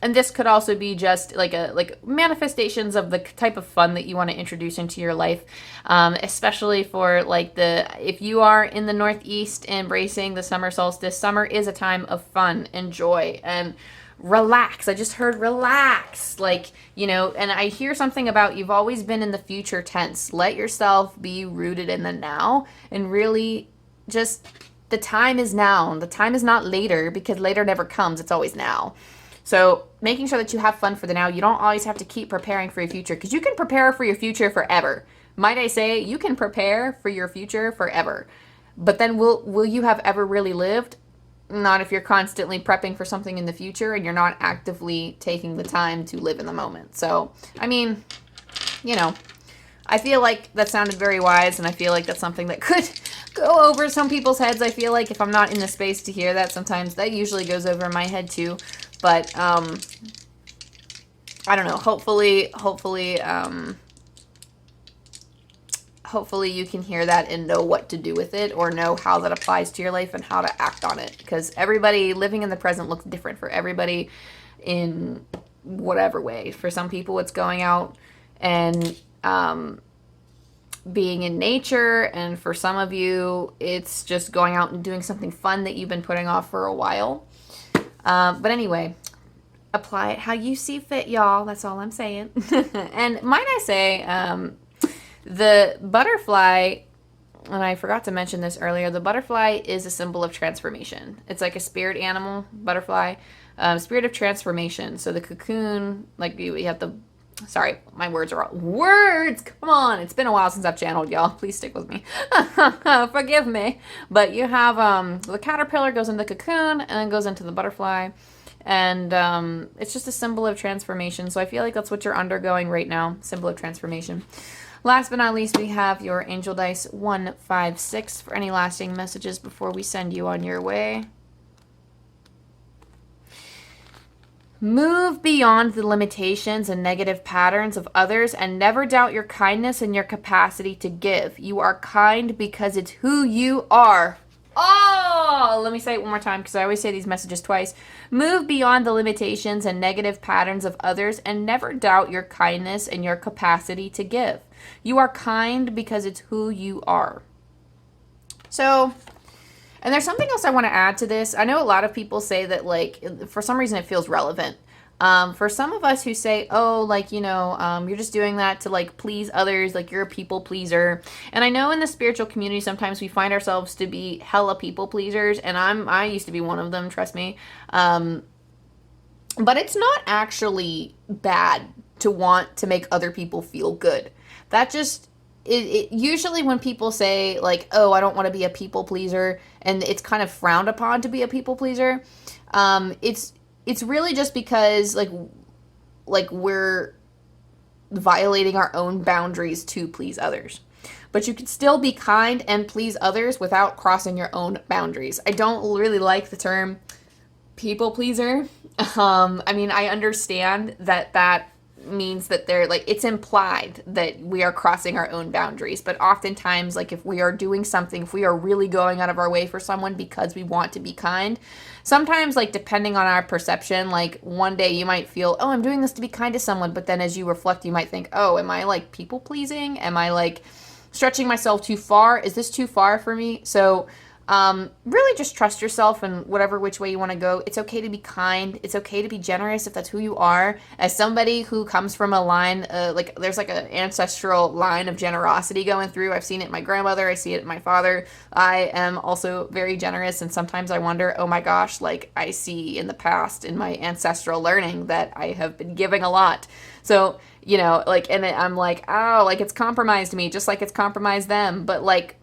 And this could also be just like manifestations of the type of fun that you want to introduce into your life, especially for like if you are in the Northeast embracing the summer solstice. Summer is a time of fun and joy and relax. I just heard relax, like, you know, and I hear something about you've always been in the future tense. Let yourself be rooted in the now, and really just, the time is now. The time is not later, because later never comes. It's always now. So making sure that you have fun for the now. You don't always have to keep preparing for your future, because you can prepare for your future forever. Might I say, you can prepare for your future forever. But then will you have ever really lived? Not if you're constantly prepping for something in the future and you're not actively taking the time to live in the moment. So, I mean, you know, I feel like that sounded very wise, and I feel like that's something that could go over some people's heads. I feel like if I'm not in the space to hear that, sometimes that usually goes over my head too. But, I don't know, hopefully you can hear that and know what to do with it, or know how that applies to your life and how to act on it. Because everybody living in the present looks different for everybody in whatever way. For some people, it's going out and being in nature. And for some of you, it's just going out and doing something fun that you've been putting off for a while. But anyway, apply it how you see fit, y'all. That's all I'm saying. And might I say, the butterfly, and I forgot to mention this earlier, the butterfly is a symbol of transformation. It's like a spirit animal, butterfly, spirit of transformation. So the cocoon, like you have the, sorry, my words are all, words, come on. It's been a while since I've channeled, y'all. Please stick with me. Forgive me. But you have, the caterpillar goes into the cocoon and then goes into the butterfly. And it's just a symbol of transformation. So I feel like that's what you're undergoing right now, symbol of transformation. Last but not least, we have your Angel Dice 156 for any lasting messages before we send you on your way. Move beyond the limitations and negative patterns of others, and never doubt your kindness and your capacity to give. You are kind because it's who you are. Oh! Oh, let me say it one more time because I always say these messages twice. Move beyond the limitations and negative patterns of others and never doubt your kindness and your capacity to give. You are kind because it's who you are. So, and there's something else I want to add to this. I know a lot of people say that, like, for some reason it feels relevant. For some of us who say, oh, like, you know, you're just doing that to, like, please others, like, you're a people pleaser. And I know in the spiritual community, sometimes we find ourselves to be hella people pleasers, and I used to be one of them, trust me. But it's not actually bad to want to make other people feel good. That just, it usually when people say, like, oh, I don't want to be a people pleaser, and it's kind of frowned upon to be a people pleaser, it's really just because, like we're violating our own boundaries to please others. But you can still be kind and please others without crossing your own boundaries. I don't really like the term people pleaser. I mean, I understand that means that they're, like, it's implied that we are crossing our own boundaries. But oftentimes, like, if we are doing something, if we are really going out of our way for someone because we want to be kind, sometimes, like, depending on our perception, like, one day you might feel, oh, I'm doing this to be kind to someone. But then as you reflect, you might think, oh, am I, like, people pleasing? Am I, like, stretching myself too far? Is this too far for me? So really just trust yourself in whatever which way you want to go. It's okay to be kind. It's okay to be generous if that's who you are. As somebody who comes from a line, like, there's like an ancestral line of generosity going through. I've seen it in my grandmother. I see it in my father. I am also very generous, and sometimes I wonder, oh my gosh, like, I see in the past in my ancestral learning that I have been giving a lot. So, you know, like, and I'm like, oh, like, it's compromised me just like it's compromised them. But, like,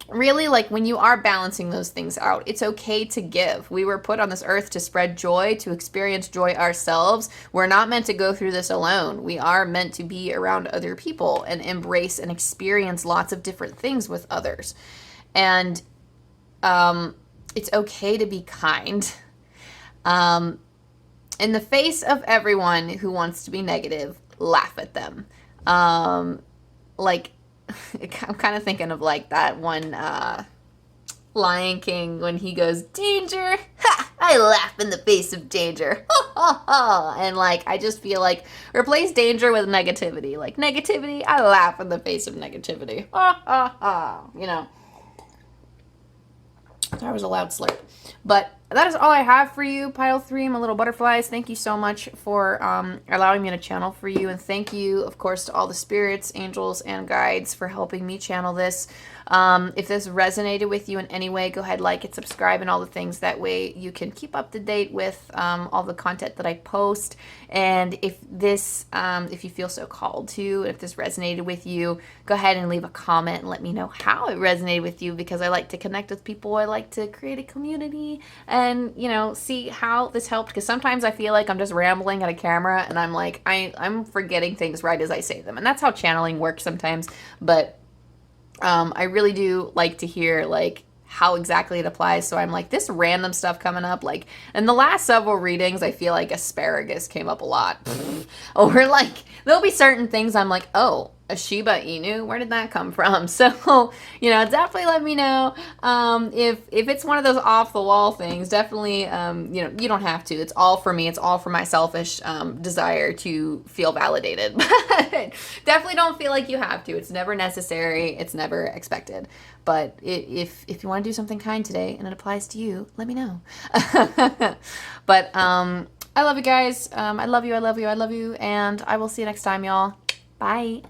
really, like, when you are balancing those things out, it's okay to give. We were put on this earth to spread joy, to experience joy ourselves. We're not meant to go through this alone. We are meant to be around other people and embrace and experience lots of different things with others. And it's okay to be kind. In the face of everyone who wants to be negative, laugh at them. Like, I'm kind of thinking of, like, that one Lion King when he goes, danger, ha, I laugh in the face of danger, ha, ha, ha. And, like, I just feel like replace danger with negativity. Like, negativity, I laugh in the face of negativity, ha, ha, ha, you know. That was a loud slurp. But that is all I have for you, Pile 3, my little butterflies. Thank you so much for allowing me to channel for you. And thank you, of course, to all the spirits, angels, and guides for helping me channel this. If this resonated with you in any way, go ahead, like it, subscribe, and all the things. That way you can keep up to date with all the content that I post. And if this, if you feel so called to, if this resonated with you, go ahead and leave a comment and let me know how it resonated with you, because I like to connect with people. I like to create a community and, you know, see how this helped. Because sometimes I feel like I'm just rambling at a camera and I'm like, I'm forgetting things right as I say them. And that's how channeling works sometimes. But I really do like to hear, like, how exactly it applies. So I'm like, this random stuff coming up, like, in the last several readings, I feel like asparagus came up a lot. Or, like, there'll be certain things I'm like, oh, a Shiba Inu, where did that come from? So, you know, definitely let me know if it's one of those off the wall things. Definitely, you know, you don't have to. It's all for me. It's all for my selfish desire to feel validated. But definitely don't feel like you have to. It's never necessary. It's never expected. But if you want to do something kind today and it applies to you, let me know. But I love you guys. I love you. I love you. I love you. And I will see you next time, y'all. Bye.